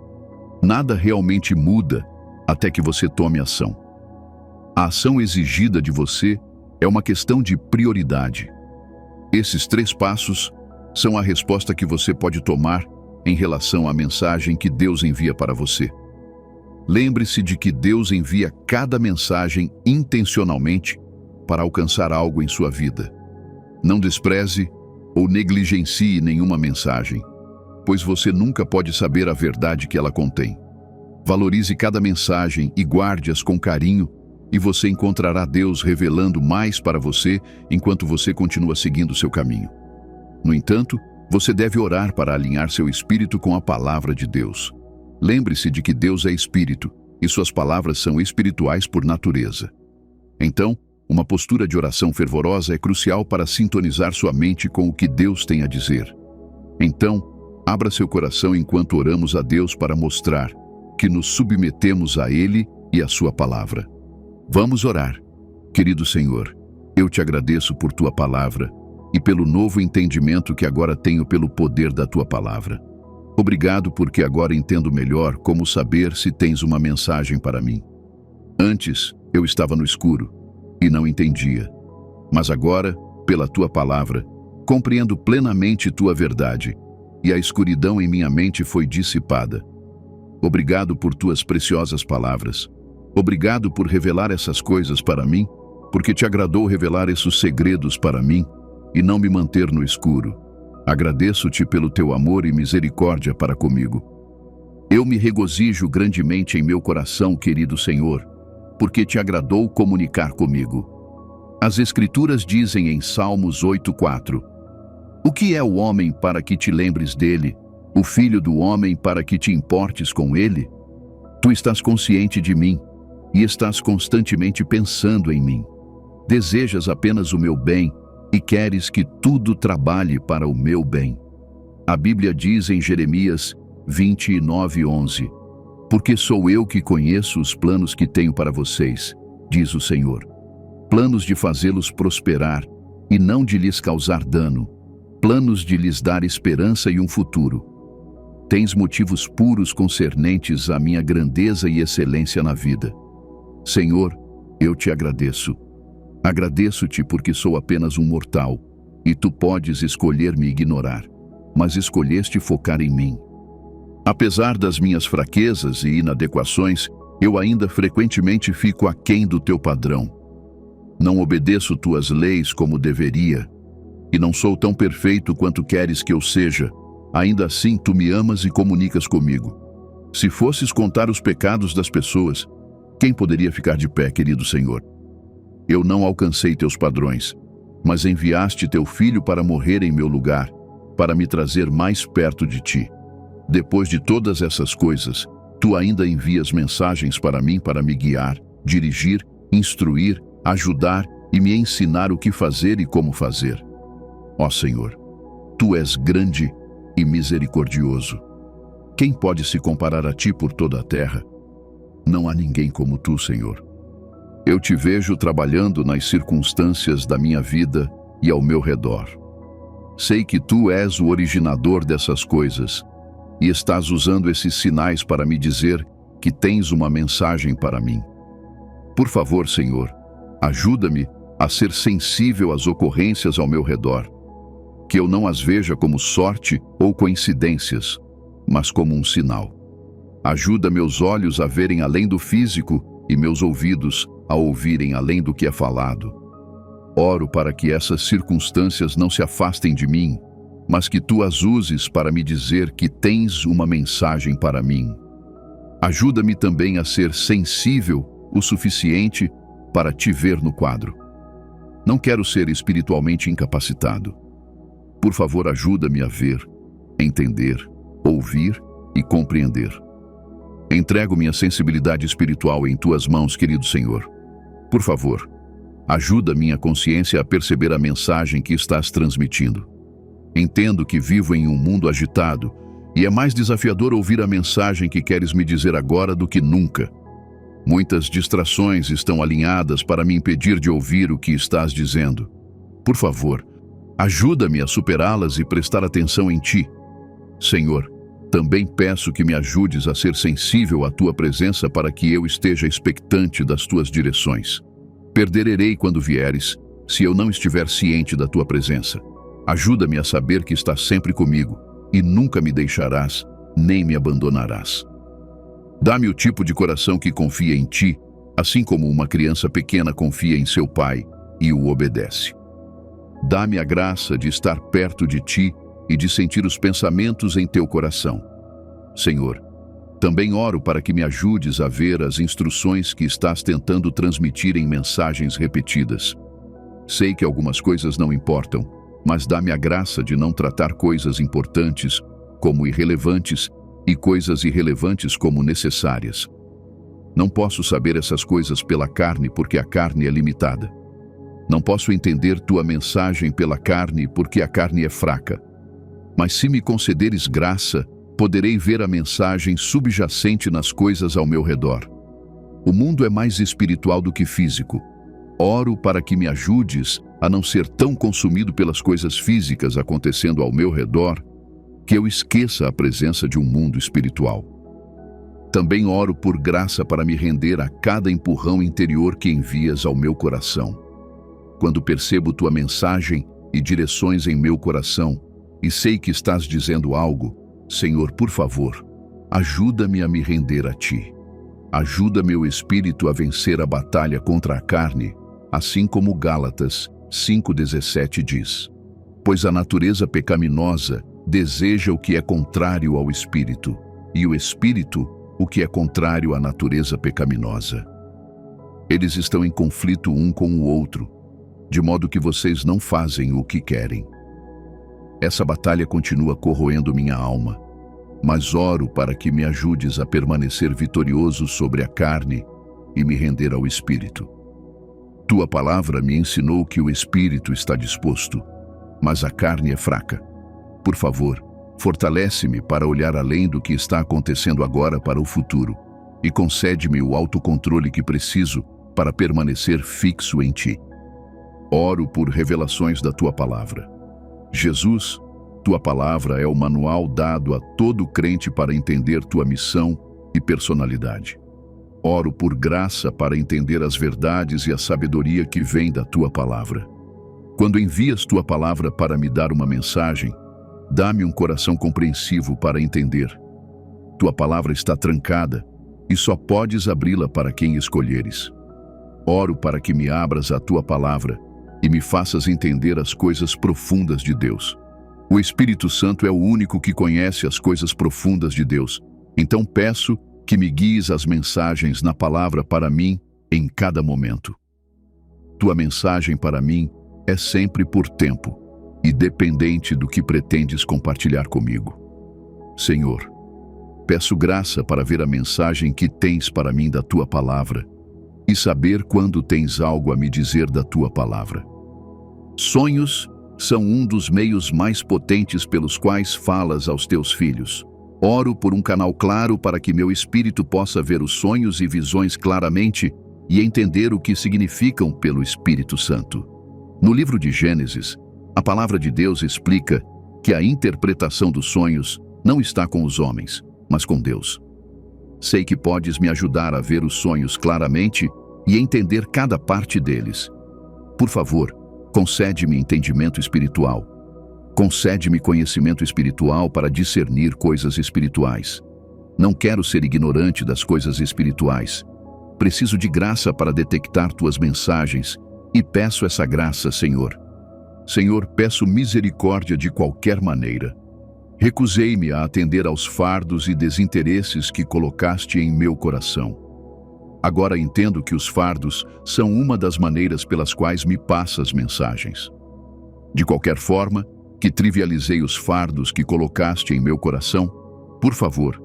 Nada realmente muda até que você tome ação. A ação exigida de você é uma questão de prioridade. Esses 3 passos são a resposta que você pode tomar em relação à mensagem que Deus envia para você. Lembre-se de que Deus envia cada mensagem intencionalmente para alcançar algo em sua vida. Não despreze ou negligencie nenhuma mensagem, pois você nunca pode saber a verdade que ela contém. Valorize cada mensagem e guarde-as com carinho, e você encontrará Deus revelando mais para você enquanto você continua seguindo seu caminho. No entanto, você deve orar para alinhar seu espírito com a palavra de Deus. Lembre-se de que Deus é espírito e suas palavras são espirituais por natureza. Então, uma postura de oração fervorosa é crucial para sintonizar sua mente com o que Deus tem a dizer. Então, abra seu coração enquanto oramos a Deus para mostrar que nos submetemos a Ele e a sua palavra. Vamos orar. Querido Senhor, eu te agradeço por tua palavra e pelo novo entendimento que agora tenho pelo poder da tua palavra. Obrigado porque agora entendo melhor como saber se tens uma mensagem para mim. Antes, eu estava no escuro e não entendia. Mas agora, pela tua palavra, compreendo plenamente tua verdade e a escuridão em minha mente foi dissipada. Obrigado por tuas preciosas palavras. Obrigado por revelar essas coisas para mim, porque te agradou revelar esses segredos para mim e não me manter no escuro. Agradeço-te pelo teu amor e misericórdia para comigo. Eu me regozijo grandemente em meu coração, querido Senhor, porque te agradou comunicar comigo. As Escrituras dizem em Salmos 8:4: O que é o homem para que te lembres dele? O filho do homem para que te importes com ele? Tu estás consciente de mim e estás constantemente pensando em mim. Desejas apenas o meu bem e queres que tudo trabalhe para o meu bem. A Bíblia diz em Jeremias 29:11: Porque sou eu que conheço os planos que tenho para vocês, diz o Senhor. Planos de fazê-los prosperar e não de lhes causar dano. Planos de lhes dar esperança e um futuro. Tens motivos puros concernentes à minha grandeza e excelência na vida. Senhor, eu te agradeço. Agradeço-te porque sou apenas um mortal, e tu podes escolher me ignorar, mas escolheste focar em mim. Apesar das minhas fraquezas e inadequações, eu ainda frequentemente fico aquém do teu padrão. Não obedeço tuas leis como deveria, e não sou tão perfeito quanto queres que eu seja. Ainda assim, tu me amas e comunicas comigo. Se fosses contar os pecados das pessoas, quem poderia ficar de pé, querido Senhor? Eu não alcancei teus padrões, mas enviaste teu filho para morrer em meu lugar, para me trazer mais perto de ti. Depois de todas essas coisas, tu ainda envias mensagens para mim para me guiar, dirigir, instruir, ajudar e me ensinar o que fazer e como fazer. Ó Senhor, Tu és grande e misericordioso. Quem pode se comparar a Ti por toda a terra? Não há ninguém como Tu, Senhor. Eu Te vejo trabalhando nas circunstâncias da minha vida e ao meu redor. Sei que Tu és o originador dessas coisas e estás usando esses sinais para me dizer que tens uma mensagem para mim. Por favor, Senhor, ajuda-me a ser sensível às ocorrências ao meu redor, que eu não as veja como sorte ou coincidências, mas como um sinal. Ajuda meus olhos a verem além do físico e meus ouvidos a ouvirem além do que é falado. Oro para que essas circunstâncias não se afastem de mim, mas que Tu as uses para me dizer que tens uma mensagem para mim. Ajuda-me também a ser sensível o suficiente para Te ver no quadro. Não quero ser espiritualmente incapacitado. Por favor, ajuda-me a ver, entender, ouvir e compreender. Entrego minha sensibilidade espiritual em Tuas mãos, querido Senhor. Por favor, ajuda minha consciência a perceber a mensagem que estás transmitindo. Entendo que vivo em um mundo agitado e é mais desafiador ouvir a mensagem que queres me dizer agora do que nunca. Muitas distrações estão alinhadas para me impedir de ouvir o que estás dizendo. Por favor, ajuda-me a superá-las e prestar atenção em Ti. Senhor, também peço que me ajudes a ser sensível à Tua presença para que eu esteja expectante das Tuas direções. Perderei quando vieres, se eu não estiver ciente da Tua presença. Ajuda-me a saber que estás sempre comigo e nunca me deixarás, nem me abandonarás. Dá-me o tipo de coração que confia em Ti, assim como uma criança pequena confia em seu pai e o obedece. Dá-me a graça de estar perto de Ti e de sentir os pensamentos em Teu coração. Senhor, também oro para que me ajudes a ver as instruções que estás tentando transmitir em mensagens repetidas. Sei que algumas coisas não importam, mas dá-me a graça de não tratar coisas importantes como irrelevantes e coisas irrelevantes como necessárias. Não posso saber essas coisas pela carne porque a carne é limitada. Não posso entender Tua mensagem pela carne porque a carne é fraca. Mas se me concederes graça, poderei ver a mensagem subjacente nas coisas ao meu redor. O mundo é mais espiritual do que físico. Oro para que me ajudes a não ser tão consumido pelas coisas físicas acontecendo ao meu redor, que eu esqueça a presença de um mundo espiritual. Também oro por graça para me render a cada empurrão interior que envias ao meu coração. Quando percebo Tua mensagem e direções em meu coração, e sei que estás dizendo algo, Senhor, por favor, ajuda-me a me render a Ti. Ajuda meu espírito a vencer a batalha contra a carne, assim como Gálatas 5:17 diz. Pois a natureza pecaminosa deseja o que é contrário ao espírito, e o espírito o que é contrário à natureza pecaminosa. Eles estão em conflito um com o outro, de modo que vocês não fazem o que querem. Essa batalha continua corroendo minha alma, mas oro para que me ajudes a permanecer vitorioso sobre a carne e me render ao espírito. Tua palavra me ensinou que o espírito está disposto, mas a carne é fraca. Por favor, fortalece-me para olhar além do que está acontecendo agora para o futuro e concede-me o autocontrole que preciso para permanecer fixo em Ti. Oro por revelações da Tua palavra. Jesus, Tua palavra é o manual dado a todo crente para entender Tua missão e personalidade. Oro por graça para entender as verdades e a sabedoria que vem da Tua palavra. Quando envias Tua palavra para me dar uma mensagem, dá-me um coração compreensivo para entender. Tua palavra está trancada e só podes abri-la para quem escolheres. Oro para que me abras a Tua palavra e me faças entender as coisas profundas de Deus. O Espírito Santo é o único que conhece as coisas profundas de Deus. Então peço que me guies as mensagens na palavra para mim em cada momento. Tua mensagem para mim é sempre por tempo e dependente do que pretendes compartilhar comigo. Senhor, peço graça para ver a mensagem que tens para mim da Tua palavra e saber quando tens algo a me dizer da tua palavra. Sonhos são um dos meios mais potentes pelos quais falas aos teus filhos. Oro por um canal claro para que meu espírito possa ver os sonhos e visões claramente e entender o que significam pelo Espírito Santo. No livro de Gênesis, a palavra de Deus explica que a interpretação dos sonhos não está com os homens, mas com Deus. Sei que podes me ajudar a ver os sonhos claramente e entender cada parte deles. Por favor, concede-me entendimento espiritual. Concede-me conhecimento espiritual para discernir coisas espirituais. Não quero ser ignorante das coisas espirituais. Preciso de graça para detectar tuas mensagens e peço essa graça, Senhor. Senhor, peço misericórdia de qualquer maneira. Recusei-me a atender aos fardos e desinteresses que colocaste em meu coração. Agora entendo que os fardos são uma das maneiras pelas quais me passas mensagens. De qualquer forma, que trivializei os fardos que colocaste em meu coração, por favor,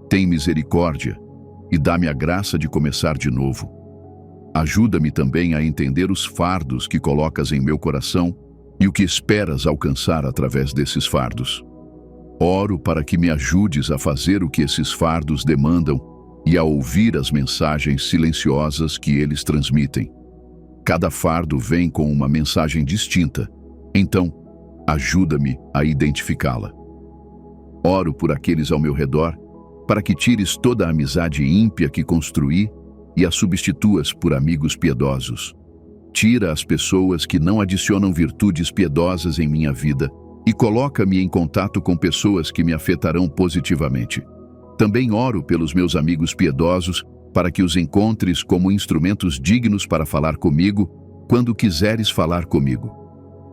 tem misericórdia e dá-me a graça de começar de novo. Ajuda-me também a entender os fardos que colocas em meu coração e o que esperas alcançar através desses fardos. Oro para que me ajudes a fazer o que esses fardos demandam e a ouvir as mensagens silenciosas que eles transmitem. Cada fardo vem com uma mensagem distinta, então ajuda-me a identificá-la. Oro por aqueles ao meu redor, para que tires toda a amizade ímpia que construí e a substituas por amigos piedosos. Tira as pessoas que não adicionam virtudes piedosas em minha vida e coloca-me em contato com pessoas que me afetarão positivamente. Também oro pelos meus amigos piedosos, para que os encontres como instrumentos dignos para falar comigo, quando quiseres falar comigo.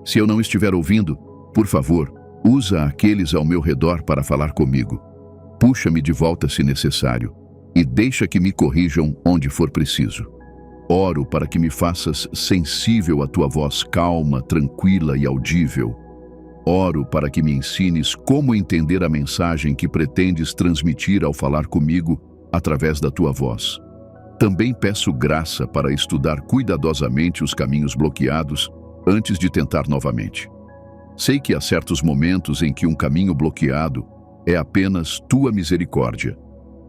Se eu não estiver ouvindo, por favor, usa aqueles ao meu redor para falar comigo. Puxa-me de volta se necessário, e deixa que me corrijam onde for preciso. Oro para que me faças sensível à tua voz calma, tranquila e audível. Oro para que me ensines como entender a mensagem que pretendes transmitir ao falar comigo através da tua voz. Também peço graça para estudar cuidadosamente os caminhos bloqueados antes de tentar novamente. Sei que há certos momentos em que um caminho bloqueado é apenas tua misericórdia,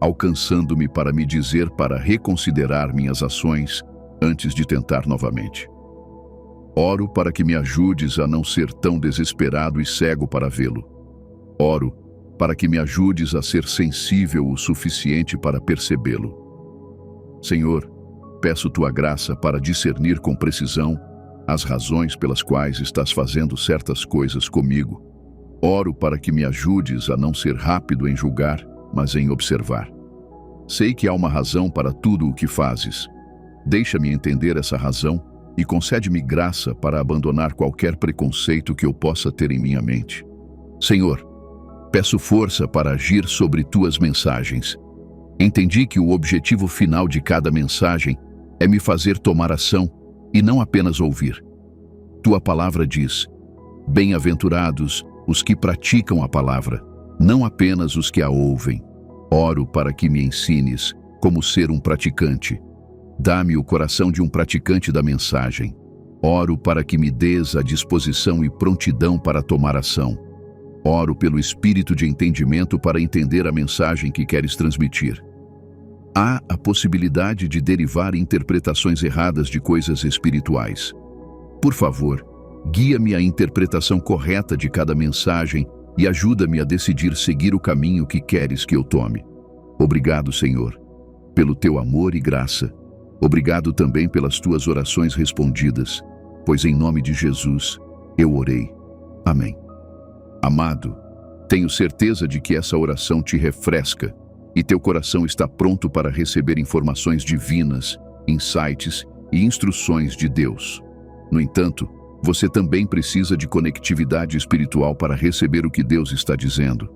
alcançando-me para me dizer para reconsiderar minhas ações antes de tentar novamente. Oro para que me ajudes a não ser tão desesperado e cego para vê-lo. Oro para que me ajudes a ser sensível o suficiente para percebê-lo. Senhor, peço tua graça para discernir com precisão as razões pelas quais estás fazendo certas coisas comigo. Oro para que me ajudes a não ser rápido em julgar, mas em observar. Sei que há uma razão para tudo o que fazes. Deixa-me entender essa razão e concede-me graça para abandonar qualquer preconceito que eu possa ter em minha mente. Senhor, peço força para agir sobre tuas mensagens. Entendi que o objetivo final de cada mensagem é me fazer tomar ação e não apenas ouvir. Tua palavra diz: bem-aventurados os que praticam a palavra, não apenas os que a ouvem. Oro para que me ensines como ser um praticante. Dá-me o coração de um praticante da mensagem. Oro para que me dês a disposição e prontidão para tomar ação. Oro pelo espírito de entendimento para entender a mensagem que queres transmitir. Há a possibilidade de derivar interpretações erradas de coisas espirituais. Por favor, guia-me à interpretação correta de cada mensagem e ajuda-me a decidir seguir o caminho que queres que eu tome. Obrigado, Senhor, pelo teu amor e graça. Obrigado também pelas tuas orações respondidas, pois em nome de Jesus eu orei. Amém. Amado, tenho certeza de que essa oração te refresca e teu coração está pronto para receber informações divinas, insights e instruções de Deus. No entanto, você também precisa de conectividade espiritual para receber o que Deus está dizendo.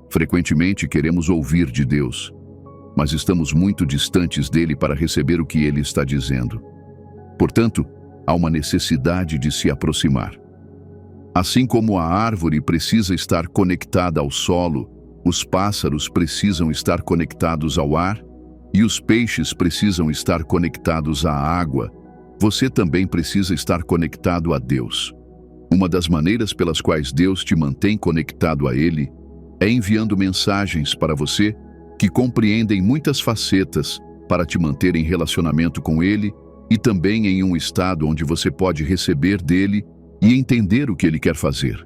Frequentemente queremos ouvir de Deus, mas estamos muito distantes dele para receber o que ele está dizendo. Portanto, há uma necessidade de se aproximar. Assim como a árvore precisa estar conectada ao solo, os pássaros precisam estar conectados ao ar E os peixes precisam estar conectados à água. Você também precisa estar conectado a Deus. Uma das maneiras pelas quais Deus te mantém conectado a Ele é enviando mensagens para você que compreendem muitas facetas para te manter em relacionamento com Ele e também em um estado onde você pode receber dele e entender o que Ele quer fazer.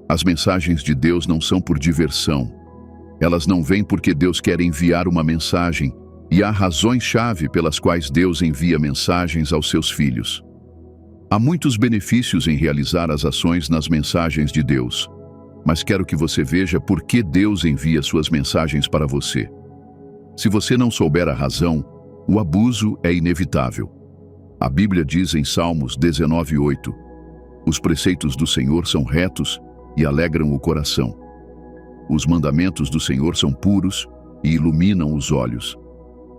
As mensagens de Deus não são por diversão. Elas não vêm porque Deus quer enviar uma mensagem, e há razões-chave pelas quais Deus envia mensagens aos seus filhos. Há muitos benefícios em realizar as ações nas mensagens de Deus, mas quero que você veja por que Deus envia suas mensagens para você. Se você não souber a razão, o abuso é inevitável. A Bíblia diz em Salmos 19:8, os preceitos do Senhor são retos e alegram o coração. Os mandamentos do Senhor são puros e iluminam os olhos.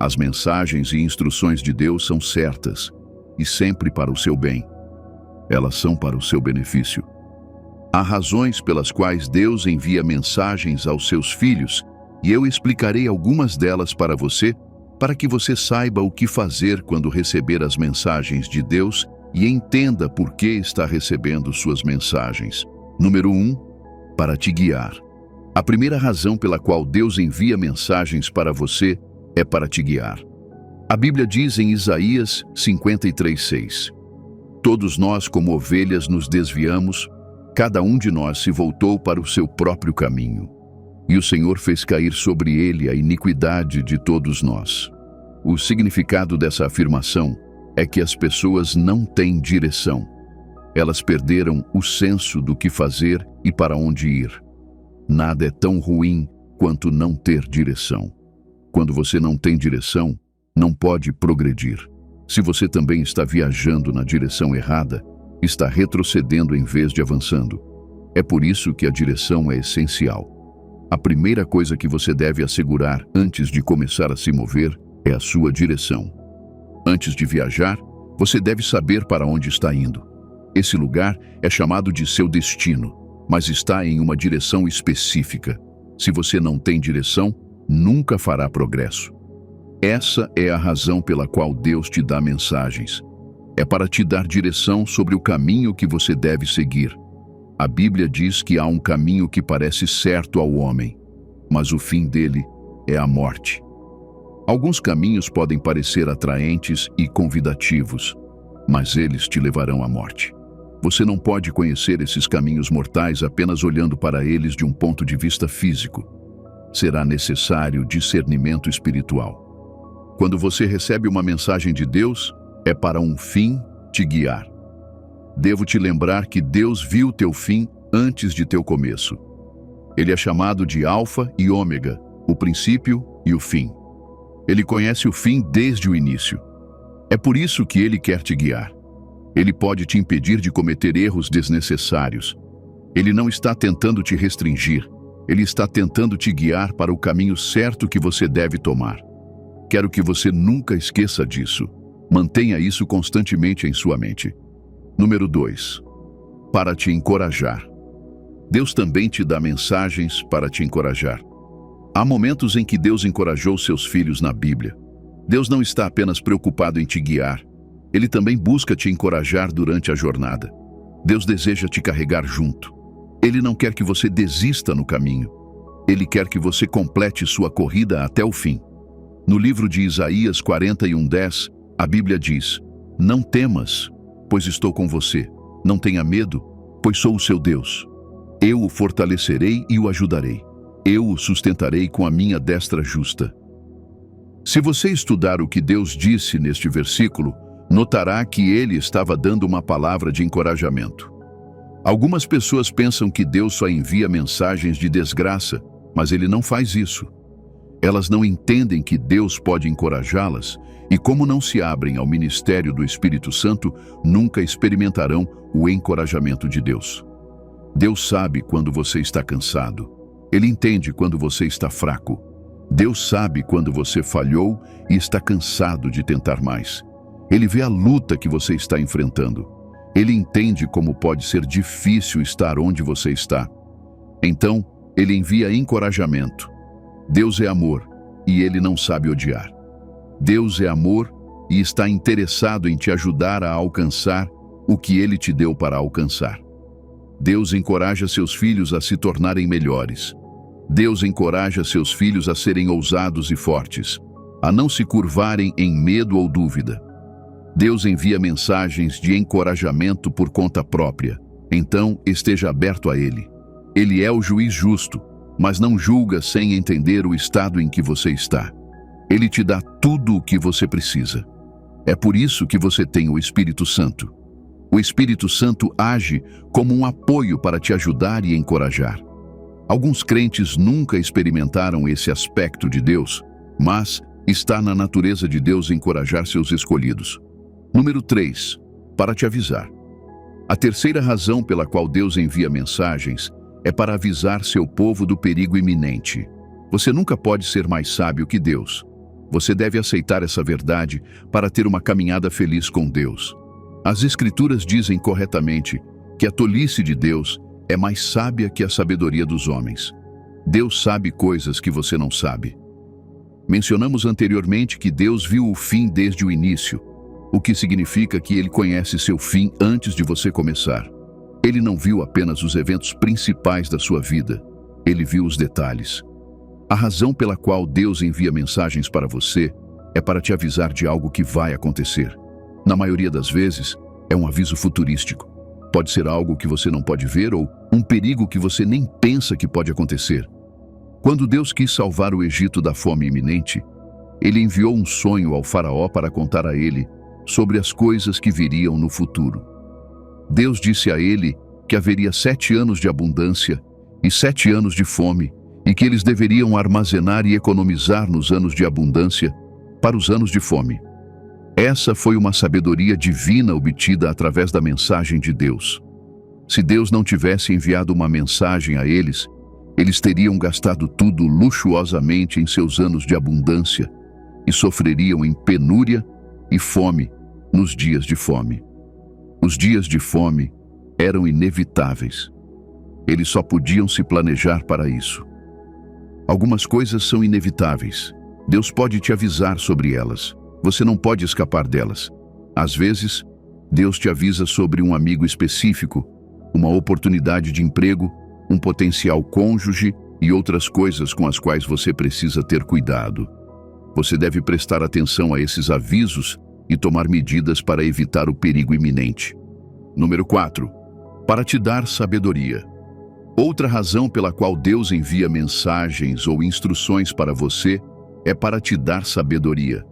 As mensagens e instruções de Deus são certas e sempre para o seu bem. Elas são para o seu benefício. Há razões pelas quais Deus envia mensagens aos seus filhos, e eu explicarei algumas delas para você, para que você saiba o que fazer quando receber as mensagens de Deus e entenda por que está recebendo suas mensagens. Número 1, para te guiar. A primeira razão pela qual Deus envia mensagens para você é para te guiar. A Bíblia diz em Isaías 53:6, todos nós como ovelhas nos desviamos, cada um de nós se voltou para o seu próprio caminho, e o Senhor fez cair sobre ele a iniquidade de todos nós. O significado dessa afirmação é que as pessoas não têm direção. Elas perderam o senso do que fazer e para onde ir. Nada é tão ruim quanto não ter direção. Quando você não tem direção, não pode progredir. Se você também está viajando na direção errada, está retrocedendo em vez de avançando. É por isso que a direção é essencial. A primeira coisa que você deve assegurar antes de começar a se mover é a sua direção. Antes de viajar, você deve saber para onde está indo. Esse lugar é chamado de seu destino, mas está em uma direção específica. Se você não tem direção, nunca fará progresso. Essa é a razão pela qual Deus te dá mensagens. É para te dar direção sobre o caminho que você deve seguir. A Bíblia diz que há um caminho que parece certo ao homem, mas o fim dele é a morte. Alguns caminhos podem parecer atraentes e convidativos, mas eles te levarão à morte. Você não pode conhecer esses caminhos mortais apenas olhando para eles de um ponto de vista físico. Será necessário discernimento espiritual. Quando você recebe uma mensagem de Deus, é para um fim te guiar. Devo te lembrar que Deus viu teu fim antes de teu começo. Ele é chamado de Alfa e Ômega, o princípio e o fim. Ele conhece o fim desde o início. É por isso que ele quer te guiar. Ele pode te impedir de cometer erros desnecessários. Ele não está tentando te restringir. Ele está tentando te guiar para o caminho certo que você deve tomar. Quero que você nunca esqueça disso. Mantenha isso constantemente em sua mente. Número 2. Para te encorajar. Deus também te dá mensagens para te encorajar. Há momentos em que Deus encorajou seus filhos na Bíblia. Deus não está apenas preocupado em te guiar. Ele também busca te encorajar durante a jornada. Deus deseja te carregar junto. Ele não quer que você desista no caminho. Ele quer que você complete sua corrida até o fim. No livro de Isaías 41:10, a Bíblia diz: não temas, pois estou com você. Não tenha medo, pois sou o seu Deus. Eu o fortalecerei e o ajudarei. Eu o sustentarei com a minha destra justa. Se você estudar o que Deus disse neste versículo, notará que ele estava dando uma palavra de encorajamento. Algumas pessoas pensam que Deus só envia mensagens de desgraça, mas ele não faz isso. Elas não entendem que Deus pode encorajá-las e, como não se abrem ao ministério do Espírito Santo, nunca experimentarão o encorajamento de Deus. Deus sabe quando você está cansado. Ele entende quando você está fraco. Deus sabe quando você falhou e está cansado de tentar mais. Ele vê a luta que você está enfrentando. Ele entende como pode ser difícil estar onde você está. Então, ele envia encorajamento. Deus é amor e ele não sabe odiar. Deus é amor e está interessado em te ajudar a alcançar o que Ele te deu para alcançar. Deus encoraja seus filhos a se tornarem melhores. Deus encoraja seus filhos a serem ousados e fortes, a não se curvarem em medo ou dúvida. Deus envia mensagens de encorajamento por conta própria, então esteja aberto a Ele. Ele é o juiz justo, mas não julga sem entender o estado em que você está. Ele te dá tudo o que você precisa. É por isso que você tem o Espírito Santo. O Espírito Santo age como um apoio para te ajudar e encorajar. Alguns crentes nunca experimentaram esse aspecto de Deus, mas está na natureza de Deus encorajar seus escolhidos. Número 3. Para te avisar. A terceira razão pela qual Deus envia mensagens é para avisar seu povo do perigo iminente. Você nunca pode ser mais sábio que Deus. Você deve aceitar essa verdade para ter uma caminhada feliz com Deus. As Escrituras dizem corretamente que a tolice de Deus é mais sábia que a sabedoria dos homens. Deus sabe coisas que você não sabe. Mencionamos anteriormente que Deus viu o fim desde o início, o que significa que Ele conhece seu fim antes de você começar. Ele não viu apenas os eventos principais da sua vida, Ele viu os detalhes. A razão pela qual Deus envia mensagens para você é para te avisar de algo que vai acontecer. Na maioria das vezes, é um aviso futurístico. Pode ser algo que você não pode ver ou um perigo que você nem pensa que pode acontecer. Quando Deus quis salvar o Egito da fome iminente, Ele enviou um sonho ao faraó para contar a ele sobre as coisas que viriam no futuro. Deus disse a ele que haveria 7 anos de abundância e 7 anos de fome, e que eles deveriam armazenar e economizar nos anos de abundância para os anos de fome. Essa foi uma sabedoria divina obtida através da mensagem de Deus. Se Deus não tivesse enviado uma mensagem a eles, eles teriam gastado tudo luxuosamente em seus anos de abundância e sofreriam em penúria e fome nos dias de fome. Os dias de fome eram inevitáveis. Eles só podiam se planejar para isso. Algumas coisas são inevitáveis. Deus pode te avisar sobre elas. Você não pode escapar delas. Às vezes, Deus te avisa sobre um amigo específico, uma oportunidade de emprego, um potencial cônjuge e outras coisas com as quais você precisa ter cuidado. Você deve prestar atenção a esses avisos e tomar medidas para evitar o perigo iminente. Número 4. Para te dar sabedoria. Outra razão pela qual Deus envia mensagens ou instruções para você é para te dar sabedoria.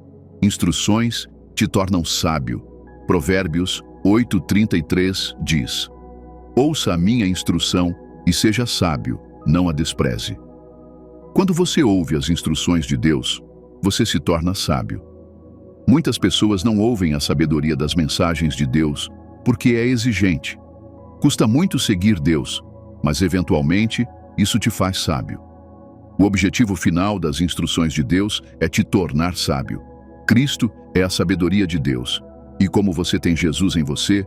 Instruções te tornam sábio. Provérbios 8:33 diz: Ouça a minha instrução e seja sábio, não a despreze. Quando você ouve as instruções de Deus, você se torna sábio. Muitas pessoas não ouvem a sabedoria das mensagens de Deus porque é exigente. Custa muito seguir Deus, mas eventualmente isso te faz sábio. O objetivo final das instruções de Deus é te tornar sábio. Cristo é a sabedoria de Deus, e como você tem Jesus em você,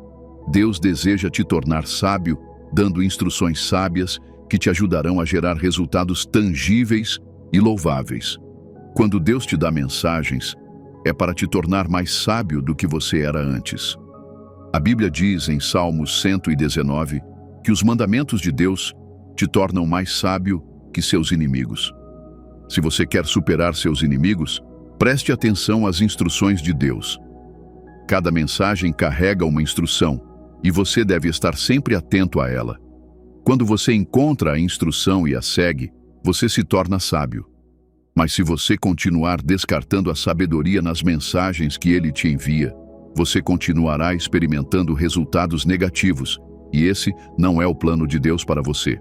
Deus deseja te tornar sábio, dando instruções sábias que te ajudarão a gerar resultados tangíveis e louváveis. Quando Deus te dá mensagens, é para te tornar mais sábio do que você era antes. A Bíblia diz em Salmos 119 que os mandamentos de Deus te tornam mais sábio que seus inimigos. Se você quer superar seus inimigos, preste atenção às instruções de Deus. Cada mensagem carrega uma instrução, e você deve estar sempre atento a ela. Quando você encontra a instrução e a segue, você se torna sábio. Mas se você continuar descartando a sabedoria nas mensagens que Ele te envia, você continuará experimentando resultados negativos, e esse não é o plano de Deus para você.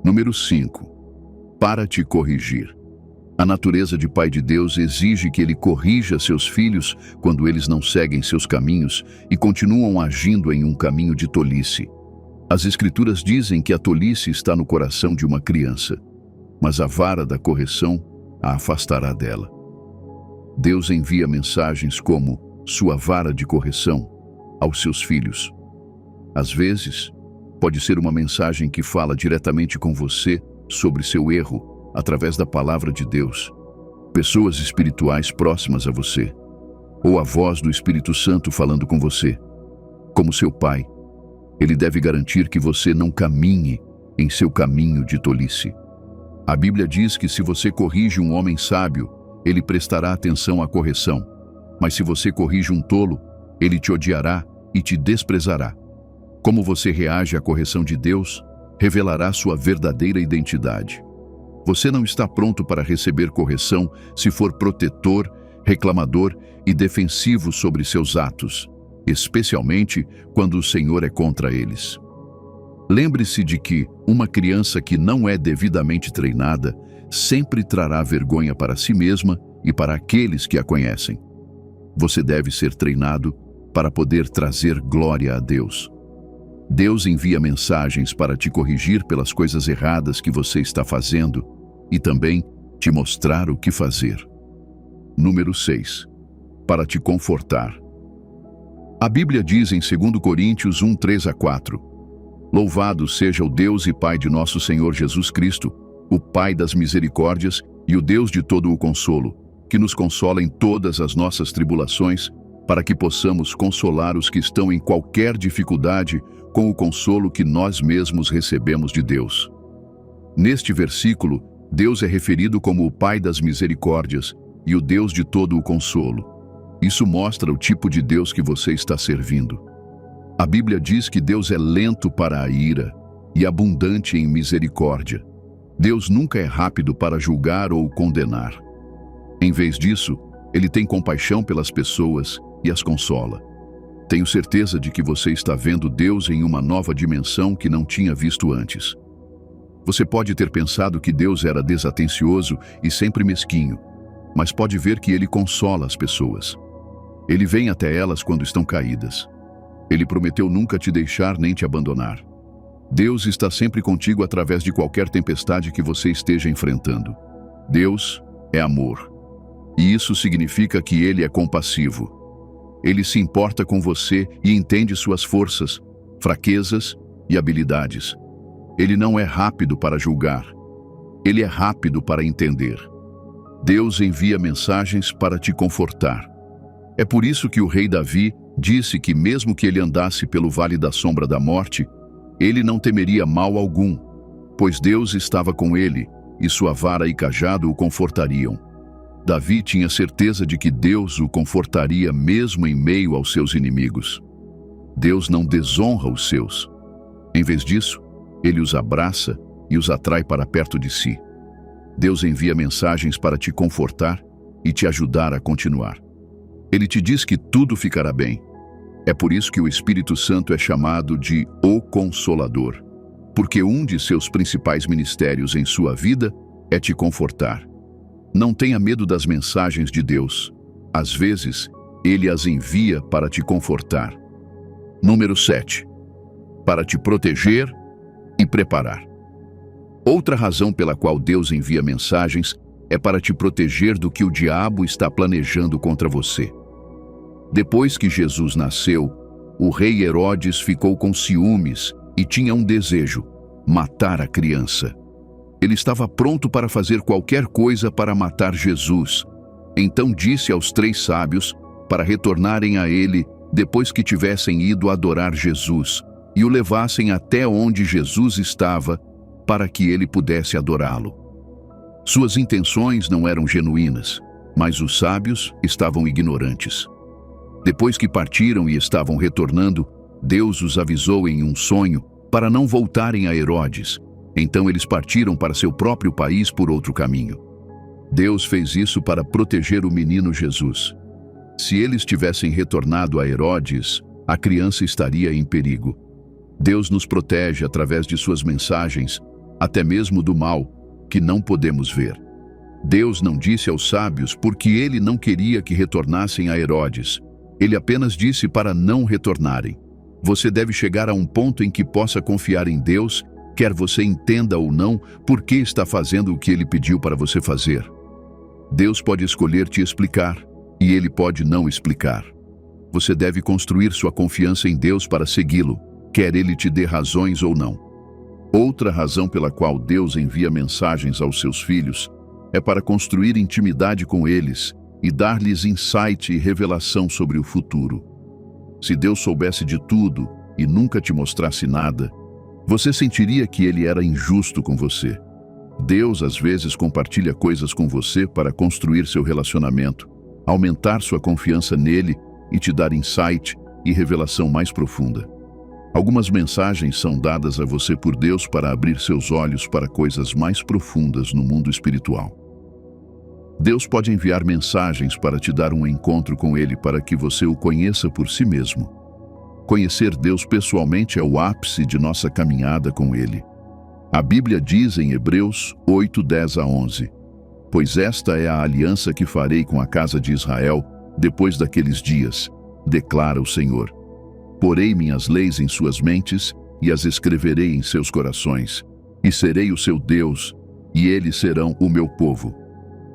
Número 5. Para te corrigir. A natureza de Pai de Deus exige que Ele corrija seus filhos quando eles não seguem seus caminhos e continuam agindo em um caminho de tolice. As Escrituras dizem que a tolice está no coração de uma criança, mas a vara da correção a afastará dela. Deus envia mensagens como sua vara de correção aos seus filhos. Às vezes, pode ser uma mensagem que fala diretamente com você sobre seu erro através da palavra de Deus. pessoas espirituais próximas a você, ou a voz do Espírito Santo falando com você. Como seu pai, ele deve garantir que você não caminhe em seu caminho de tolice. A Bíblia diz que se você corrige um homem sábio, ele prestará atenção à correção. Mas se você corrige um tolo, ele te odiará e te desprezará. Como você reage à correção de Deus, revelará sua verdadeira identidade. Você não está pronto para receber correção se for protetor, reclamador e defensivo sobre seus atos, especialmente quando o Senhor é contra eles. Lembre-se de que uma criança que não é devidamente treinada sempre trará vergonha para si mesma e para aqueles que a conhecem. Você deve ser treinado para poder trazer glória a Deus. Deus envia mensagens para te corrigir pelas coisas erradas que você está fazendo e também te mostrar o que fazer. Número 6. Para te confortar. A Bíblia diz em 2 Coríntios 1, 3-4: Louvado seja o Deus e Pai de nosso Senhor Jesus Cristo, o Pai das misericórdias e o Deus de todo o consolo, que nos consola em todas as nossas tribulações, para que possamos consolar os que estão em qualquer dificuldade com o consolo que nós mesmos recebemos de Deus. Neste versículo, Deus é referido como o Pai das misericórdias e o Deus de todo o consolo. Isso mostra o tipo de Deus que você está servindo. A Bíblia diz que Deus é lento para a ira e abundante em misericórdia. Deus nunca é rápido para julgar ou condenar. Em vez disso, Ele tem compaixão pelas pessoas e as consola. Tenho certeza de que você está vendo Deus em uma nova dimensão que não tinha visto antes. Você pode ter pensado que Deus era desatencioso e sempre mesquinho, mas pode ver que Ele consola as pessoas. Ele vem até elas quando estão caídas. Ele prometeu nunca te deixar nem te abandonar. Deus está sempre contigo através de qualquer tempestade que você esteja enfrentando. Deus é amor. E isso significa que Ele é compassivo. Ele se importa com você e entende suas forças, fraquezas e habilidades. Ele não é rápido para julgar. Ele é rápido para entender. Deus envia mensagens para te confortar. É por isso que o rei Davi disse que mesmo que ele andasse pelo vale da sombra da morte, ele não temeria mal algum, pois Deus estava com ele e sua vara e cajado o confortariam. Davi tinha certeza de que Deus o confortaria mesmo em meio aos seus inimigos. Deus não desonra os seus. Em vez disso, Ele os abraça e os atrai para perto de si. Deus envia mensagens para te confortar e te ajudar a continuar. Ele te diz que tudo ficará bem. É por isso que o Espírito Santo é chamado de O Consolador, porque um de seus principais ministérios em sua vida é te confortar. Não tenha medo das mensagens de Deus. Às vezes, Ele as envia para te confortar. Número 7. Para te proteger e preparar. Outra razão pela qual Deus envia mensagens é para te proteger do que o diabo está planejando contra você. Depois que Jesus nasceu, o rei Herodes ficou com ciúmes e tinha um desejo: matar a criança. Ele estava pronto para fazer qualquer coisa para matar Jesus. Então disse aos 3 sábios para retornarem a ele depois que tivessem ido adorar Jesus e o levassem até onde Jesus estava para que ele pudesse adorá-lo. Suas intenções não eram genuínas, mas os sábios estavam ignorantes. Depois que partiram e estavam retornando, Deus os avisou em um sonho para não voltarem a Herodes. Então eles partiram para seu próprio país por outro caminho. Deus fez isso para proteger o menino Jesus. Se eles tivessem retornado a Herodes, a criança estaria em perigo. Deus nos protege através de suas mensagens, até mesmo do mal, que não podemos ver. Deus não disse aos sábios porque ele não queria que retornassem a Herodes. Ele apenas disse para não retornarem. Você deve chegar a um ponto em que possa confiar em Deus, quer você entenda ou não por que está fazendo o que Ele pediu para você fazer. Deus pode escolher te explicar, e Ele pode não explicar. Você deve construir sua confiança em Deus para segui-lo, quer Ele te dê razões ou não. Outra razão pela qual Deus envia mensagens aos seus filhos é para construir intimidade com eles e dar-lhes insight e revelação sobre o futuro. Se Deus soubesse de tudo e nunca te mostrasse nada, você sentiria que ele era injusto com você. Deus às vezes compartilha coisas com você para construir seu relacionamento, aumentar sua confiança nele e te dar insight e revelação mais profunda. Algumas mensagens são dadas a você por Deus para abrir seus olhos para coisas mais profundas no mundo espiritual. Deus pode enviar mensagens para te dar um encontro com Ele para que você o conheça por si mesmo. Conhecer Deus pessoalmente é o ápice de nossa caminhada com Ele. A Bíblia diz em Hebreus 8, 10 a 11: Pois esta é a aliança que farei com a casa de Israel depois daqueles dias, declara o Senhor. Porei minhas leis em suas mentes e as escreverei em seus corações, e serei o seu Deus, e eles serão o meu povo.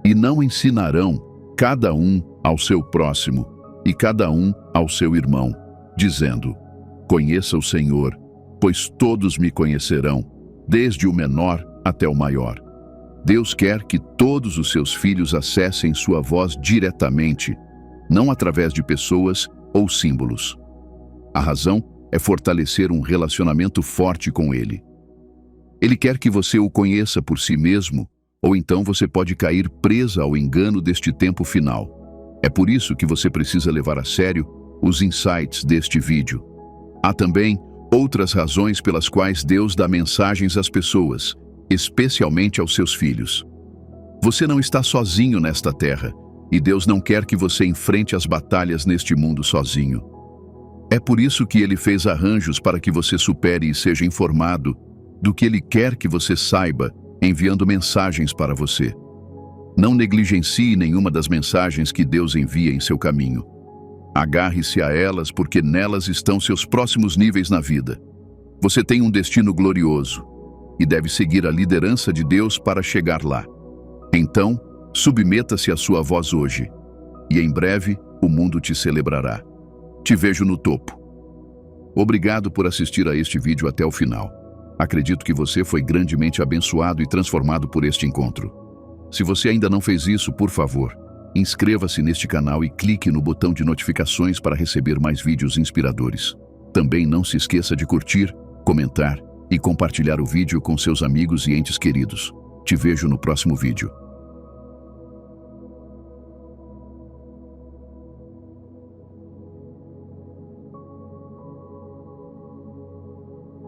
E não ensinarão cada um ao seu próximo e cada um ao seu irmão, dizendo: Conheça o Senhor, pois todos me conhecerão, desde o menor até o maior. Deus quer que todos os seus filhos acessem sua voz diretamente, não através de pessoas ou símbolos. A razão é fortalecer um relacionamento forte com Ele. Ele quer que você o conheça por si mesmo, ou então você pode cair presa ao engano deste tempo final. É por isso que você precisa levar a sério os insights deste vídeo. Há também outras razões pelas quais Deus dá mensagens às pessoas, especialmente aos seus filhos. Você não está sozinho nesta terra, e Deus não quer que você enfrente as batalhas neste mundo sozinho. É por isso que Ele fez arranjos para que você supere e seja informado do que Ele quer que você saiba, enviando mensagens para você. Não negligencie nenhuma das mensagens que Deus envia em seu caminho. Agarre-se a elas porque nelas estão seus próximos níveis na vida. Você tem um destino glorioso e deve seguir a liderança de Deus para chegar lá. Então, submeta-se à sua voz hoje, e em breve o mundo te celebrará. Te vejo no topo. Obrigado por assistir a este vídeo até o final. Acredito que você foi grandemente abençoado e transformado por este encontro. Se você ainda não fez isso, por favor, inscreva-se neste canal e clique no botão de notificações para receber mais vídeos inspiradores. Também não se esqueça de curtir, comentar e compartilhar o vídeo com seus amigos e entes queridos. Te vejo no próximo vídeo.